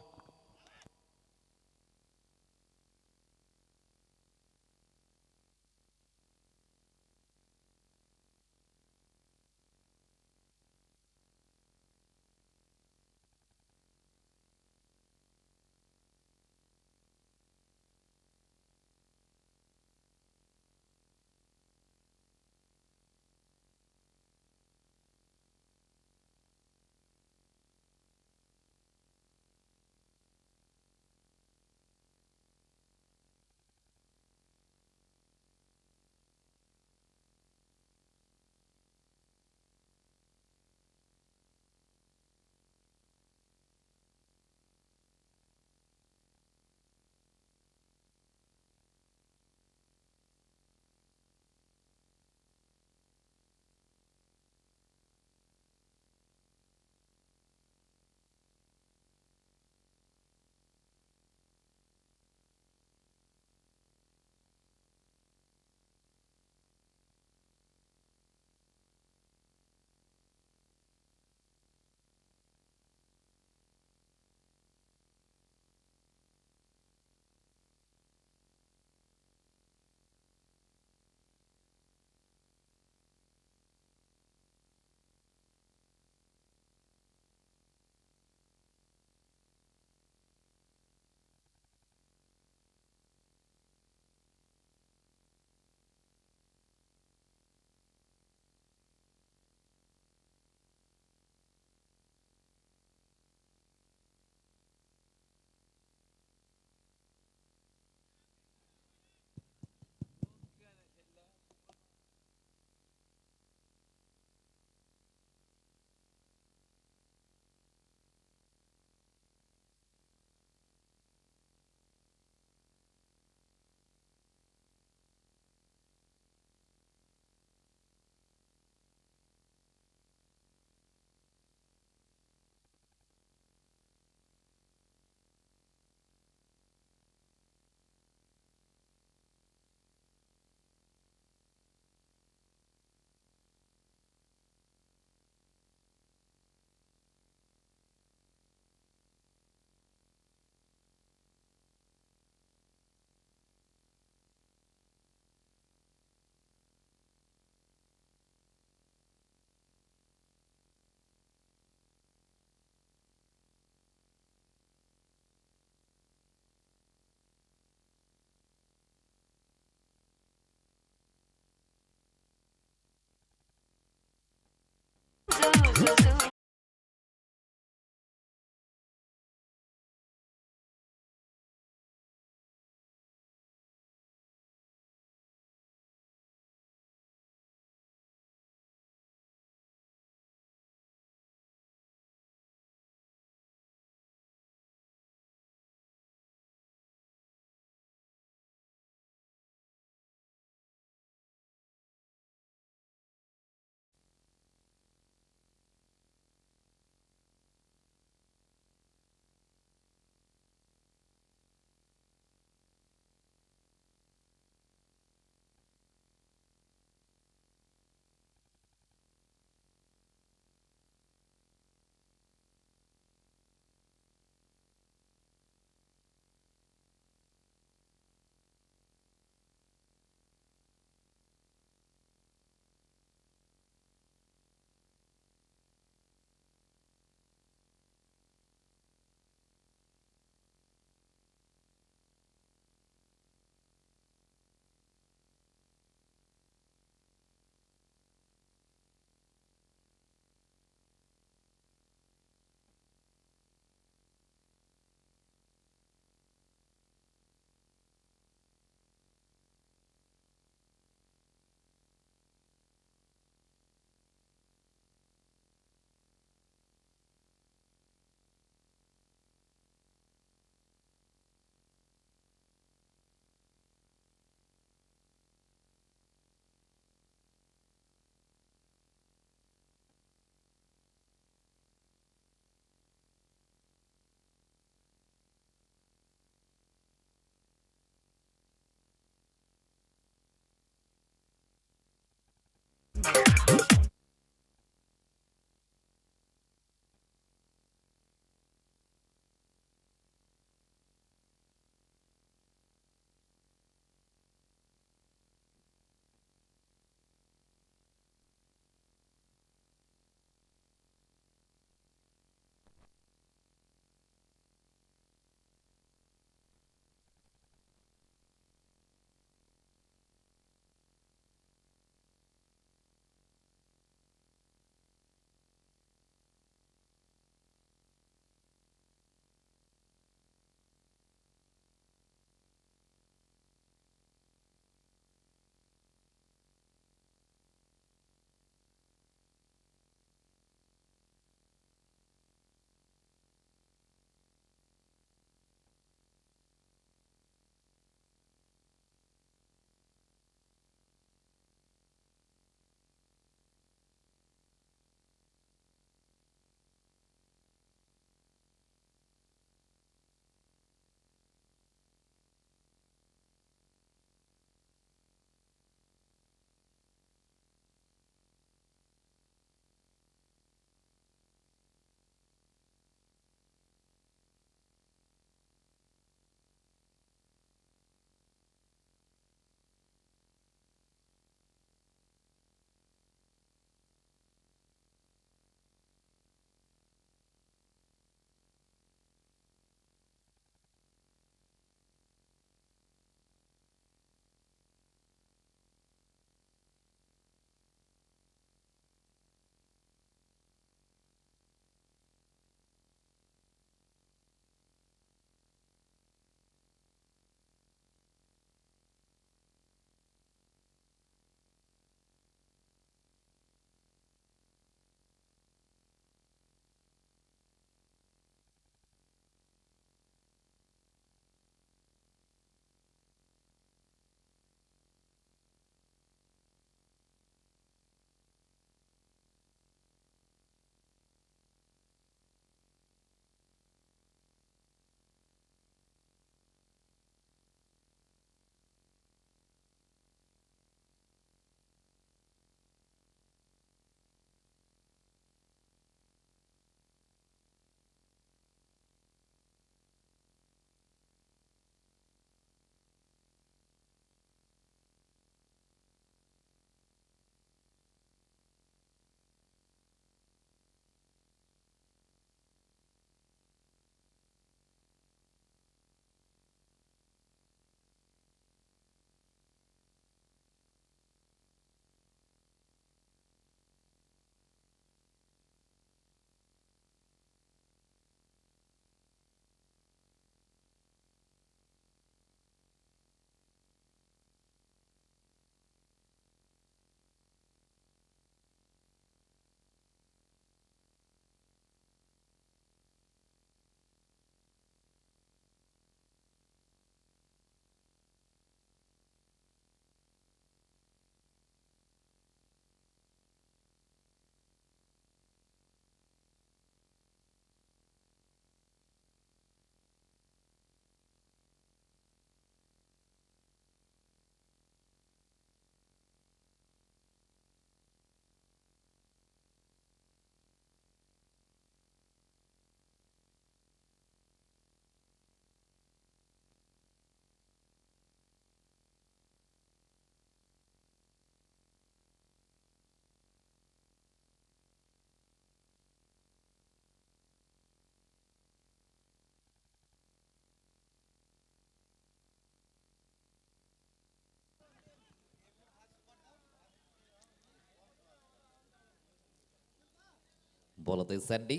বলাতে স্যান্ডি,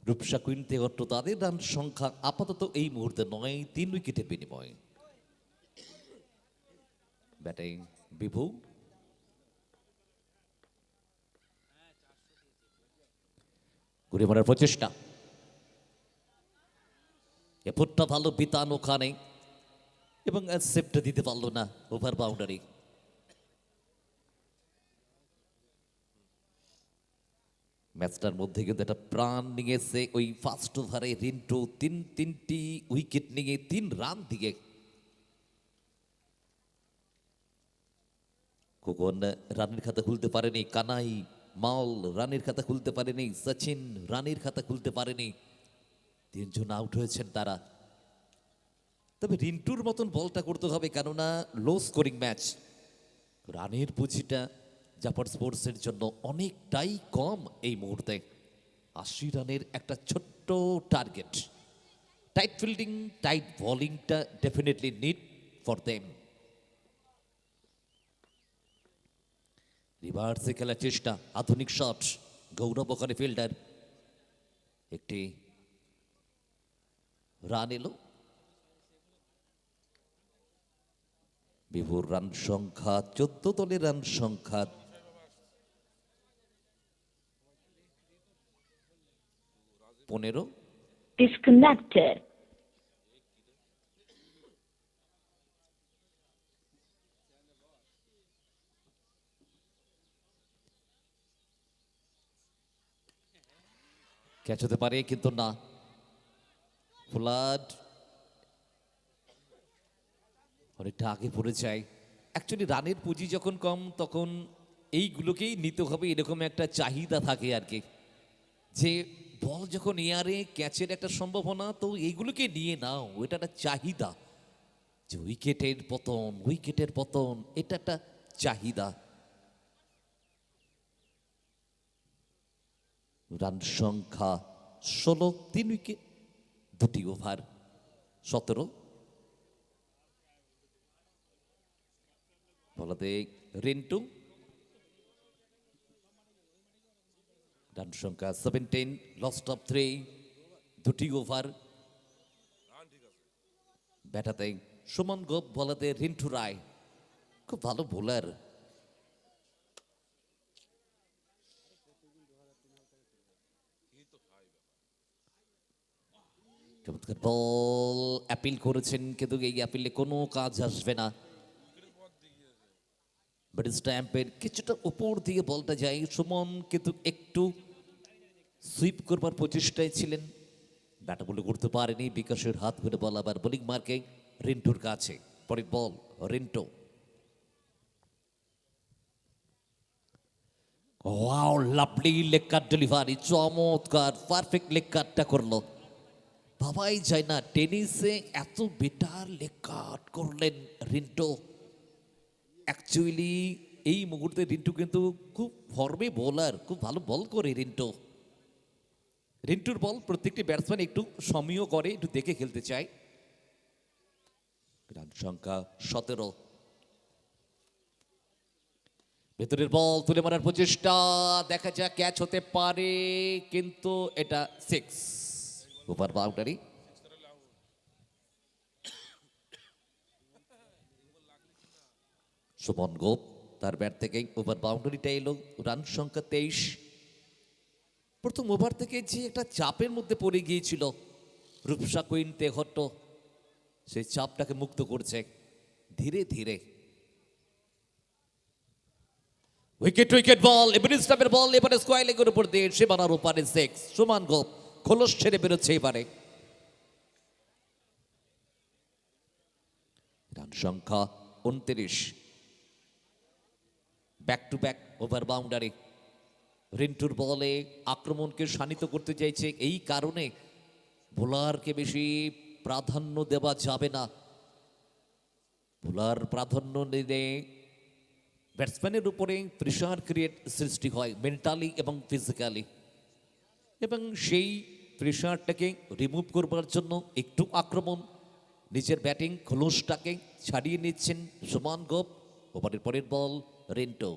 রূপসা কুইন তেহট্ট তাদের রান সংখ্যা আপাতত এই মুহূর্তে 9, 3 উইকেটে বিনিময়। ব্যাটিং বিভু, ঘুরে মারার প্রচেষ্টা, এ ফুটটা ভালো বিতান ওখানে এবং সেফটা দিতে পারলো না, ওভার বাউন্ডারি। ম্যাচটার মধ্যে কিন্তু একটা প্রাণ নিয়েছে ওই ফার্স্ট ওভারে রিন্টু, তিনটি উইকেট নিয়ে 3 রান দিয়ে। খোকন রানের খাতা খুলতে পারেনি, কানাই মাল রানের খাতা খুলতে পারেনি, সচিন রানের খাতা খুলতে পারেনি, 3 জন আউট হয়েছেন তারা। তবে রিন্টুর মতন বলটা করতে হবে, কেননা লো স্কোরিং ম্যাচ, রানের পুঁজিটা জাপান স্পোর্টসের জন্য অনেকটাই কম এই মুহূর্তে। 80 রানের একটা ছোট্ট টার্গেট। টাইট ফিল্ডিং, টাইট বোলিংটা ডেফিনেটলি নিড ফর দেম। রিভার্সে খেলার চেষ্টা, আধুনিক শট, গৌরব ওখানে ফিল্ডার, একটি রান এলো। বিভুর রান সংখ্যা 14, দলের রান সংখ্যা 15। Disconnected. ক্যাচ হতে পারে কিন্তু না, ফ্লাড অনেকটা আগে পড়ে যায়। অ্যাকচুয়ালি রানের পুঁজি যখন কম তখন এইগুলোকেই নিতে হবে, এরকম একটা চাহিদা থাকে আর কি, যে বল যখন এয়ারে ক্যাচের একটা সম্ভাবনা, তো এইগুলোকে নিয়ে নাও, এটা একটা চাহিদা, যে উইকেটের পতন এটা একটা চাহিদা। রান সংখ্যা 16, 3 উইকেট, 2টি ওভার, 17। বলাতে রিন্টু, রান সংখ্যা 17, লস্ট অফ 3, 2টি ওভার। ব্যাটাতে সুমন গোপ, বলাতে রিন্টু রায়, খুব ভালো বোলার। চমৎকার বল, অ্যাপিল করেছেন কিন্তু এই অ্যাপিলে কোনো কাজ আসবে না। বাট স্ট্যাম্পের কিছুটা উপর দিয়ে বলটা যায়, সুমন কিন্তু একটু সুইপ করবার প্রচেষ্টায় ছিলেন, ব্যাটা বলে করতে পারেনি, বিকাশের হাত ধরে বল আবার বোলিং মার্কে রিন্টুর কাছে। পরের বল রিন্টু, ওয়াও, লাভলি লেগ কাট ডেলিভারি, চমৎকার পারফেক্ট লেগ কাটটা করলো। ভাবাই যায় না টেনিসে এত বেটার লেগ কাট করলেন রিন্টু। অ্যাকচুয়ালি এই মুহূর্তে রিন্টু কিন্তু খুব ফর্মে বোলার, খুব ভালো বল করে রিন্টু। রিন্টুর বল প্রত্যেকটি ব্যাটসম্যান একটু সমীহ করে, একটু দেখে খেলতে চায়। রান সংখ্যা 17। ভেতরের বল তুলে মারার প্রচেষ্টা, দেখা যাক ক্যাচ হতে পারে, কিন্তু এটা 6, ওভার বাউন্ডারি। সুমন গোপ, তার ব্যাট থেকেই ওভার বাউন্ডারিটা এলো। রান সংখ্যা 23। প্রথম ওভার থেকে যে একটা চাপের মধ্যে পড়ে গিয়েছিল রূপসা কুইন তেহট্ট, সেই চাপটাকে মুক্ত করছে ধীরে ধীরে। উইকেট বল, এবারে স্টাম্পের বল, এবারে স্কোয়ার লেগের উপর দিয়ে সীমানার ওপারে 6। সুমন গোপ খোলস ছেড়ে বেরোচ্ছে এবারে। রান সংখ্যা 29। Back to back over boundary. রিন্টুর বলে আক্রমণকে শানিত করতে চাইছে, এই কারণে বোলারকে বেশি প্রাধান্য দেওয়া যাবে না। বোলার প্রাধান্য নিলে ব্যাটসম্যানের উপরে প্রেশার ক্রিয়েট সৃষ্টি হয় মেন্টালি এবং ফিজিক্যালি, এবং সেই প্রেশারটাকে রিমুভ করবার জন্য একটু আক্রমণ, নিজের ব্যাটিং খোলসটাকে ছাড়িয়ে নিচ্ছেন সুমন গোপ। ওভারের পরের বল রিন্টু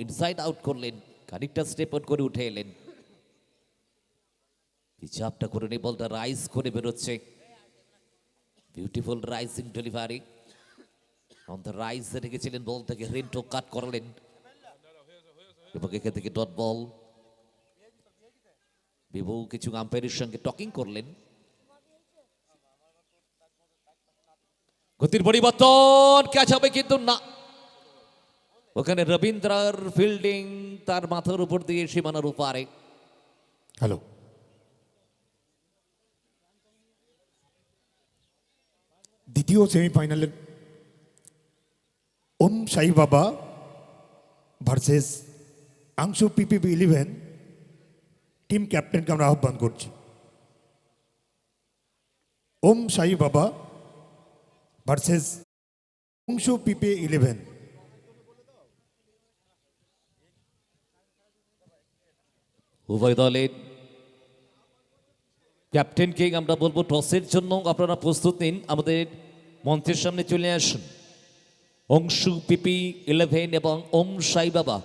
ইনসাইড আউট করলেন, খানিকটা স্টেপ অন করে উঠে এলেন, হিসাবটা করে নিয়ে বলটা রাইজ করে বেরোচ্ছে। Beautiful rising delivery on the rise রেখেছিলেন, বলটাকে রিন্টু কাট করালেন এবং এখান থেকে ডট বল। বিভু কিছু আম্পায়ারের সঙ্গে টকিং করলেন, গতির পরিবর্তন, ক্যাচ হবে কিন্তু না। ওখানে রবীন্দ্রার ফিল্ডিং তার মাথার উপর দিয়ে সীমানার উপারে। হ্যালো, দ্বিতীয় সেমিফাইনালের ওম সাই বাবা ভার্সেস আংশু পিপিপি 11 টিম ক্যাপ্টেনকে আমরা আহ্বান করছি। ওম সাই বাবা ভার্সেস অংশু পিপি 11। উভয় দলের ক্যাপ্টেনকে আমরা বলবো টসের জন্য আপনারা প্রস্তুত নিন, আমাদের মঞ্চের সামনে চলে আসুন। অংশু পিপি 11 এবং ওম সাই বাবা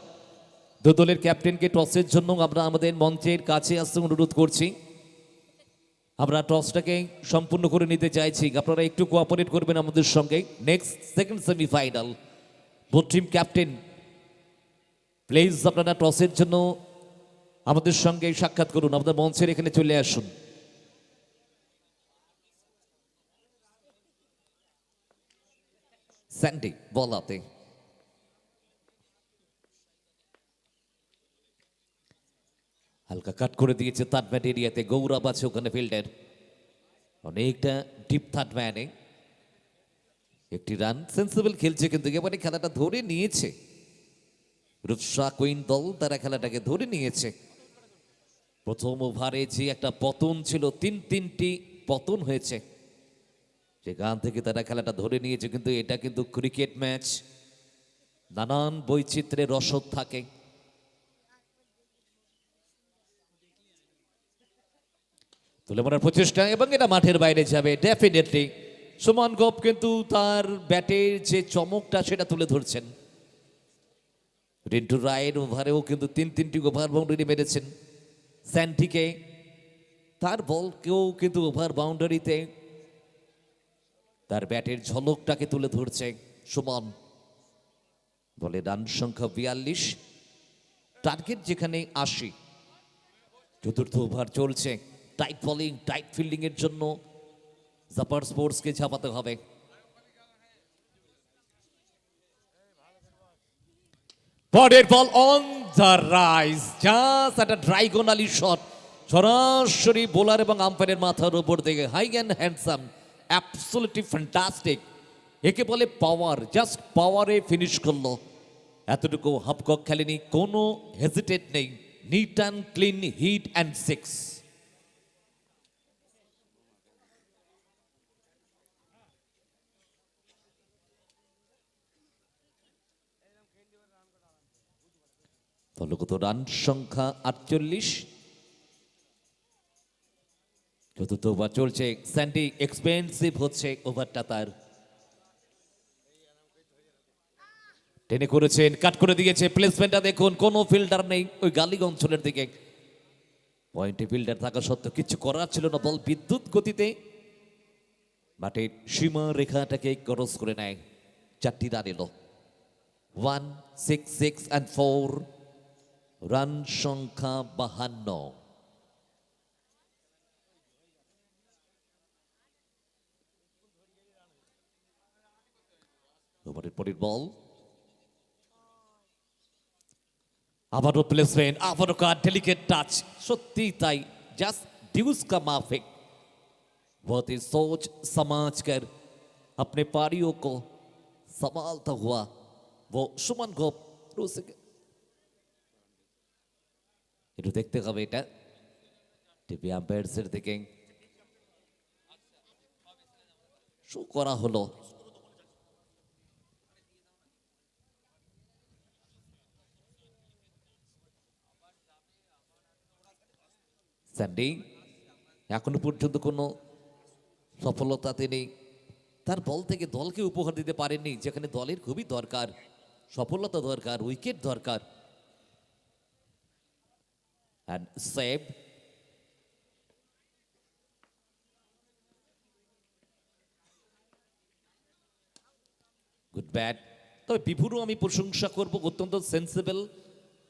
দু দলের ক্যাপ্টেনকে টসের জন্য আমরা আমাদের মঞ্চের কাছে আসতে অনুরোধ করছি। আমরা টসটাকে সম্পূর্ণ করে নিতে চাইছি, আপনারা একটু কোঅপারেট করবেন আমাদের সঙ্গে। Next second semifinal, both team captain please আপনারা টসের জন্য আমাদের সঙ্গে সাক্ষাৎ করুন, আমাদের মঞ্চের এখানে চলে আসুন। স্যান্ডি বল হাতে, হালকা কাট করে দিয়েছে থার্ড ম্যান এরিয়াতে। গৌরব আছে ওখানে ফিল্ডের, অনেকটা ডিপ থার্ড ম্যানে। একটি রান, সেন্সিবল খেলছে কিন্তু এবারে খেলাটা ধরে নিয়েছে রূপসা কুইন দল, তারা খেলাটাকে ধরে নিয়েছে। প্রথম ওভারে যে একটা পতন ছিল, তিনটি পতন হয়েছে, সেখান থেকে তারা খেলাটা ধরে নিয়েছে। কিন্তু এটা কিন্তু ক্রিকেট ম্যাচ, নানান বৈচিত্র্যের রসদ থাকে। তুলে মারার প্রচেষ্টা এবং এটা মাঠের বাইরে যাবে ডেফিনেটলি। সুমন গোপ কিন্তু তার ব্যাটের যে চমকটা সেটা তুলে ধরছেন। রিন্টু রায়ের ওভারেও কিন্তু তিনটি ওভার বাউন্ডারি মেরেছেন। স্যান্টিকে তার বলকেও কিন্তু ওভার বাউন্ডারিতে তার ব্যাটের ঝলকটাকে তুলে ধরছে সুমন। বলে রান সংখ্যা 42, টার্গেট যেখানে 80। চতুর্থ ওভার চলছে, টাইট বোলিং টাইট ফিল্ডিং এর জন্য জাপার স্পোর্টসকে ঝাঁপাতে হবে। পরের বল অন দ্য রাইজ, জাস্ট একটা ড্রাইগোনালি শট, সরাসরি বোলার এবং আম্পায়ারের মাথার উপর থেকে, high and handsome, absolutely fantastic. একে বলে পাওয়ার, জাস্ট পাওয়ারে ফিনিশ করলো। এতটুকু হাফকক খেলেনি, কোনো হেজিটেট নেই, neat and clean hit and six. দলগত রান সংখ্যা 48। চতুর্থ ওভার চলছে, স্যান্ডি এক্সপেন্সিভ হচ্ছে ওভারটা তার। টেনে করেছেন, কাট করে দিয়েছে, প্লেসমেন্টটা দেখুন, কোনো ফিল্ডার নেই ওই গালি অঞ্চলের দিকে। পয়েন্টে ফিল্ডার থাকা সত্ত্বেও কিছু করার ছিল না, বল বিদ্যুৎ গতিতে মাঠের সীমা রেখাটাকে ক্রস করে নেয়। 4টি রান এলো, 1, 6, 6 and 4, রান সংখ্যা 52। ওভারের পরের বল, আবারও প্লেসমেন্ট, আবারও কাট, ডেলিকেট টাচ, সত্যি তাই, জাস্ট ड्यूस का माफिक। बहुत ही सोच समझ कर अपने पारियों को संभालता हुआ वो सुमन गोप। একটু দেখতে হবে এটা টিভি আম্পায়ার্সের দিকে শো করা হলো। স্যান্ডি এখনো পর্যন্ত কোনো সফলতা তিনি তার বল থেকে দলকে উপহার দিতে পারেননি, যেখানে দলের খুবই দরকার, সফলতা দরকার, উইকেট দরকার। And save. Good bat. তবে বিভুরও আমি প্রশংসা করব, অত্যন্ত সেন্সিবল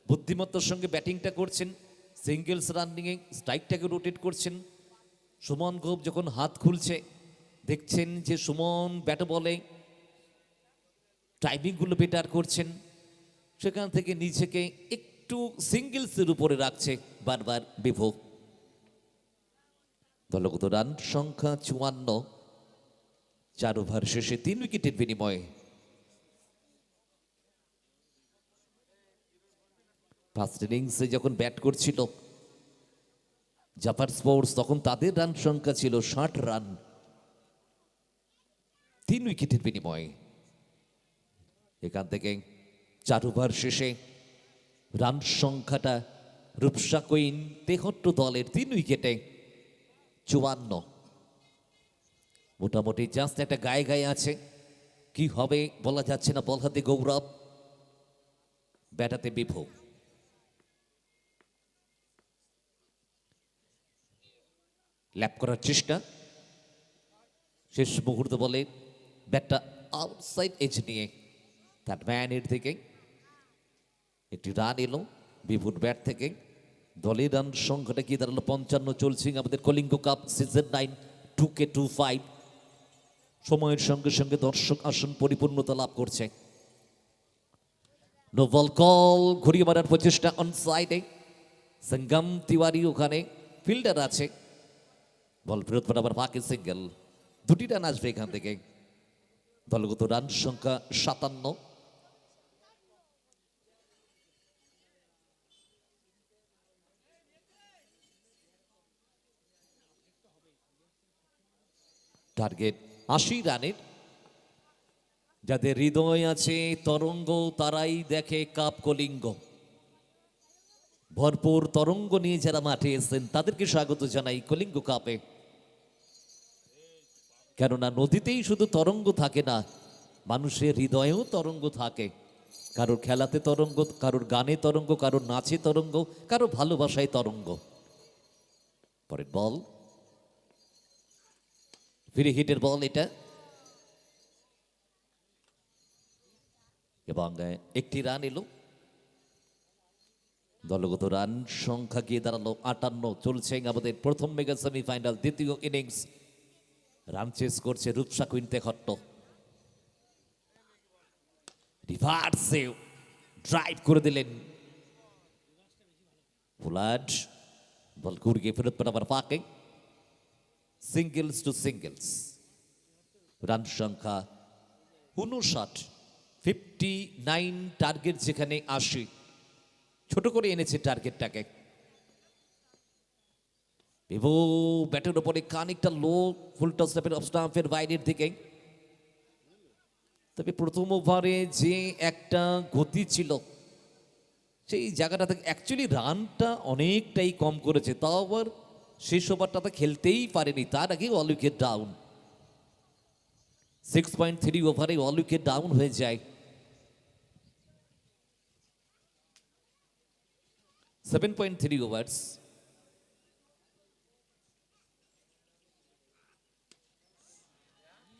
বুদ্ধিমত্তার সঙ্গে ব্যাটিংটা করছেন, সিঙ্গেলস রানিংয়ে স্ট্রাইকটাকে রোটেট করছেন। সুমন গোপ যখন হাত খুলছে, দেখছেন যে সুমন ব্যাট বলে টাইমিংগুলো বেটার করছেন, সেখান থেকে নিজেকে একটু সিঙ্গেলসের উপরে রাখছে বারবার বিভু। দলগত রান সংখ্যা 54, 4 ওভার শেষে 3 উইকেটের বিনিময়ে। ফার্স্ট ইনিংসে যখন ব্যাট করছিল জাফার স্পোর্টস, তখন তাদের রান সংখ্যা ছিল 60 রান, 3 উইকেটের বিনিময়ে। এখান থেকে 4 ওভার শেষে রান সংখ্যাটা রূপসা কুইন 73 দলের 3 উইকেটে 54। মোটামুটি জাস্ট একটা গায়ে গায়ে আছে, কি হবে বলা যাচ্ছে না। বল হাতে গৌরব, ব্যাটাতে বিভু। ল্যাপ করার চেষ্টা, শেষ মুহূর্তে বলে ব্যাটটা আউটসাইড এজ নিয়ে তার ম্যানের থেকে একটি রান এলো বিভুর ব্যাট থেকে। দলের রান সংখ্যাটা কি দাঁড়ালো 55 চলছে আমাদের কলিঙ্গ কাপ সিজন 9 2K25। সময়ের সঙ্গে সঙ্গে দর্শক আসন পরিপূর্ণতা লাভ করছে। নো বল কল, ঘুরিয়ে মারার প্রচেষ্টা অন সাইডে, সঙ্গম তিওয়ারি ওখানে ফিল্ডার আছে, বল ফেরত পাঠাবার ফাঁকে সিঙ্গেল। 2টি রান আসবে এখান থেকে। দলগত রান সংখ্যা 57। টার্গেট 80 রানের। যাদের হৃদয় আছে তরঙ্গ, তারাই দেখে কাপ কলিঙ্গ। ভরপুর তরঙ্গ নিয়ে যারা মাঠে এসেছেন তাদেরকে স্বাগত জানাই কলিঙ্গ কাপে। কেননা নদীতেই শুধু তরঙ্গ থাকে না, মানুষের হৃদয়েও তরঙ্গ থাকে। কারোর খেলাতে তরঙ্গ, কারোর গানে তরঙ্গ, কারোর নাচে তরঙ্গ, কারোর ভালোবাসায় তরঙ্গ। পরের বল, ফ্রি হিটের বল এটা, এবং একটি রান এলো। দলগত রান সংখ্যা গিয়ে দাঁড়ালো 58। চলছে আমাদের প্রথম মেগা সেমিফাইনাল দ্বিতীয় ইনিংস। রান চেস করছে রূপসা কুইন 73। রিভার্সে ড্রাইভ করে দিলেন ফুলাড, বল ঘুরিয়ে ফেরত পাঠাবার ফাঁকে। Singles two singles. রান সংখ্যা 59, 59 টার্গেট, যেখানে 80 ছোট করে এনেছে টার্গেটটাকে। বিভু ব্যাটের উপরে খানিকটা লো, ফুল টস অফ স্টাম্পের বাইরের দিকে। তবে প্রথম ওভারে যে একটা গতি ছিল, সেই জায়গাটা থেকে অ্যাকচুয়ালি রানটা অনেকটাই কম করেছে। তাও আবার শেষ ওভারটাতে খেলতেই পারেনি, তার আগে অল উইকেট ডাউন। 6.3 ওভারে অল উইকেট ডাউন হয়ে যায়। 7.3 ওভার্স।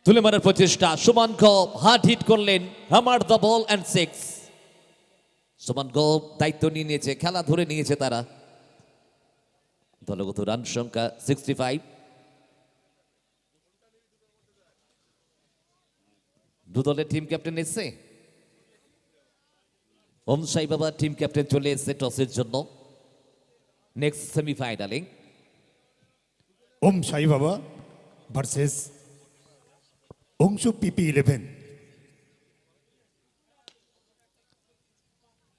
তুলে মারার প্রচেষ্টা, সুমন গোপ হার্ড হিট করলেন, হামার দ্য বল অ্যান্ড 6। সুমন গোপ দায়িত্ব নিয়ে নিয়েছে, খেলা ধরে নিয়েছে তারা। দলগত রান সংখ্যা 65। দু দলের টিম ক্যাপ্টেন এসছে। ওম সাই বাবা টিম ক্যাপ্টেন চলে এসছে টসের জন্য নেক্সট সেমিফাইনালে। ওম সাই বাবা ভার্সেস অংশু PP11।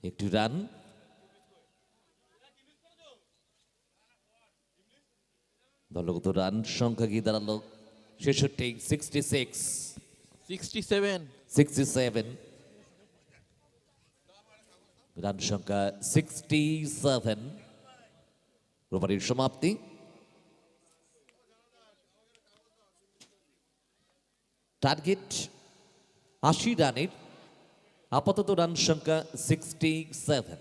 একটি রান, দলগত রান সংখ্যা গিয়ে দাঁড়ালো 66, 66, 67। রান সংখ্যা 67। ওভারের সমাপ্তি। টার্গেট 80 রানের, আপাতত রান সংখ্যা 67।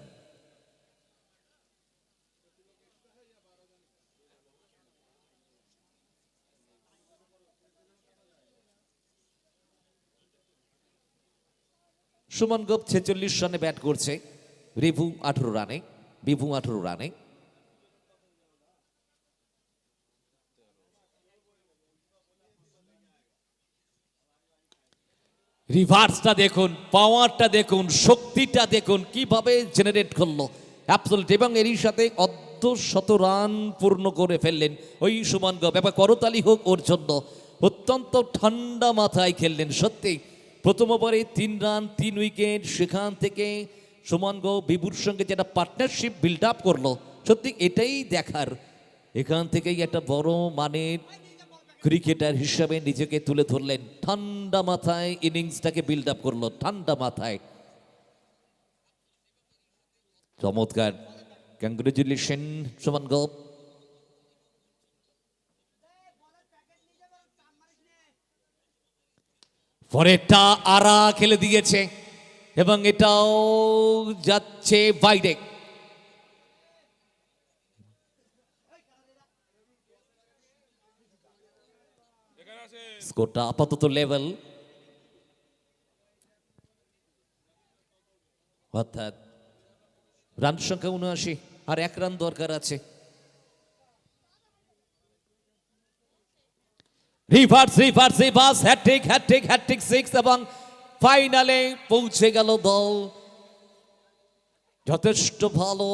সুমন গোপ 46 রানে ব্যাট করছে, রিভু 18 রানে, বিভু 18 রানে। রিভার্সটা দেখুন, পাওয়ারটা দেখুন, শক্তিটা দেখুন কিভাবে জেনারেট করলো অ্যাবসলিউট, এবং এরই সাথে অর্ধশত রান পূর্ণ করে ফেললেন ওই সুমন গোপ। ব্যাপার করতালি হোক ওর জন্য, অত্যন্ত ঠান্ডা মাথায় খেললেন সত্যি। প্রথম ওভারে 3 রান 3 উইকেট, সেখান থেকে সুমন গোপ বিভুর সঙ্গে যেটা পার্টনারশিপ বিল্ড আপ করলো, সত্যি এটাই দেখার। এখান থেকেই একটা বড় মানের ক্রিকেটার হিসাবে নিজেকে তুলে ধরলেন, ঠান্ডা মাথায় ইনিংসটাকে বিল্ড আপ করলো, ঠান্ডা মাথায়। চমৎকার, কংগ্রেচুলেশন সুমন গোপ। পরেরটা আরা খেলে দিয়েছে এবং এটাও যাচ্ছে বাইরে। স্কোরটা আপাতত লেভেল, অর্থাৎ রান সংখ্যা 79, আর 1 রান দরকার আছে। Reverse reverse reverse, hat trick hat trick hat trick 6, এবং ফাইনালে পৌঁছে গেল দল। যথেষ্ট ভালো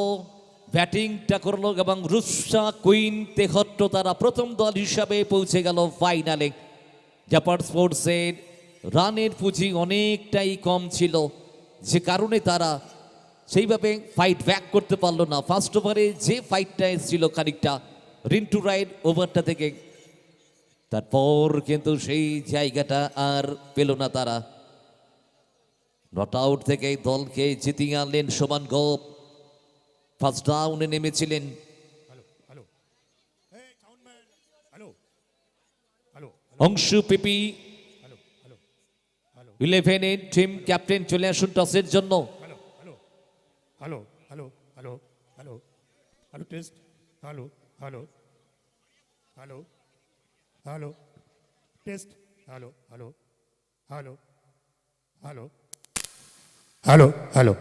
ব্যাটিংটা করলো এবং রুশা কুইন 73 তারা প্রথম দল হিসাবে পৌঁছে গেল ফাইনালে। জাপান স্পোর্টসের রানের পুঁজি অনেকটাই কম ছিল, যে কারণে তারা সেইভাবে ফাইট ব্যাক করতে পারলো না। ফার্স্ট ওভারে যে ফাইটটা এসেছিল খানিকটা রিন্টু রায়ের ওভারটা থেকে, তারপর কিন্তু সেই জায়গাটা আর পেল না তারা। নট আউট থেকে দলকে জিতিয়ে আনলেন সুমন গোপ। ফার্স্ট ডাউনে নেমেছিলেন hello hello hello Anshu PP, hello hello hello 11-এর টিম ক্যাপ্টেন চলে আসুন টসের জন্য। Hello hello hello hello hello hello hello test, hello hello hello hello test, hello hello hello hello hello hello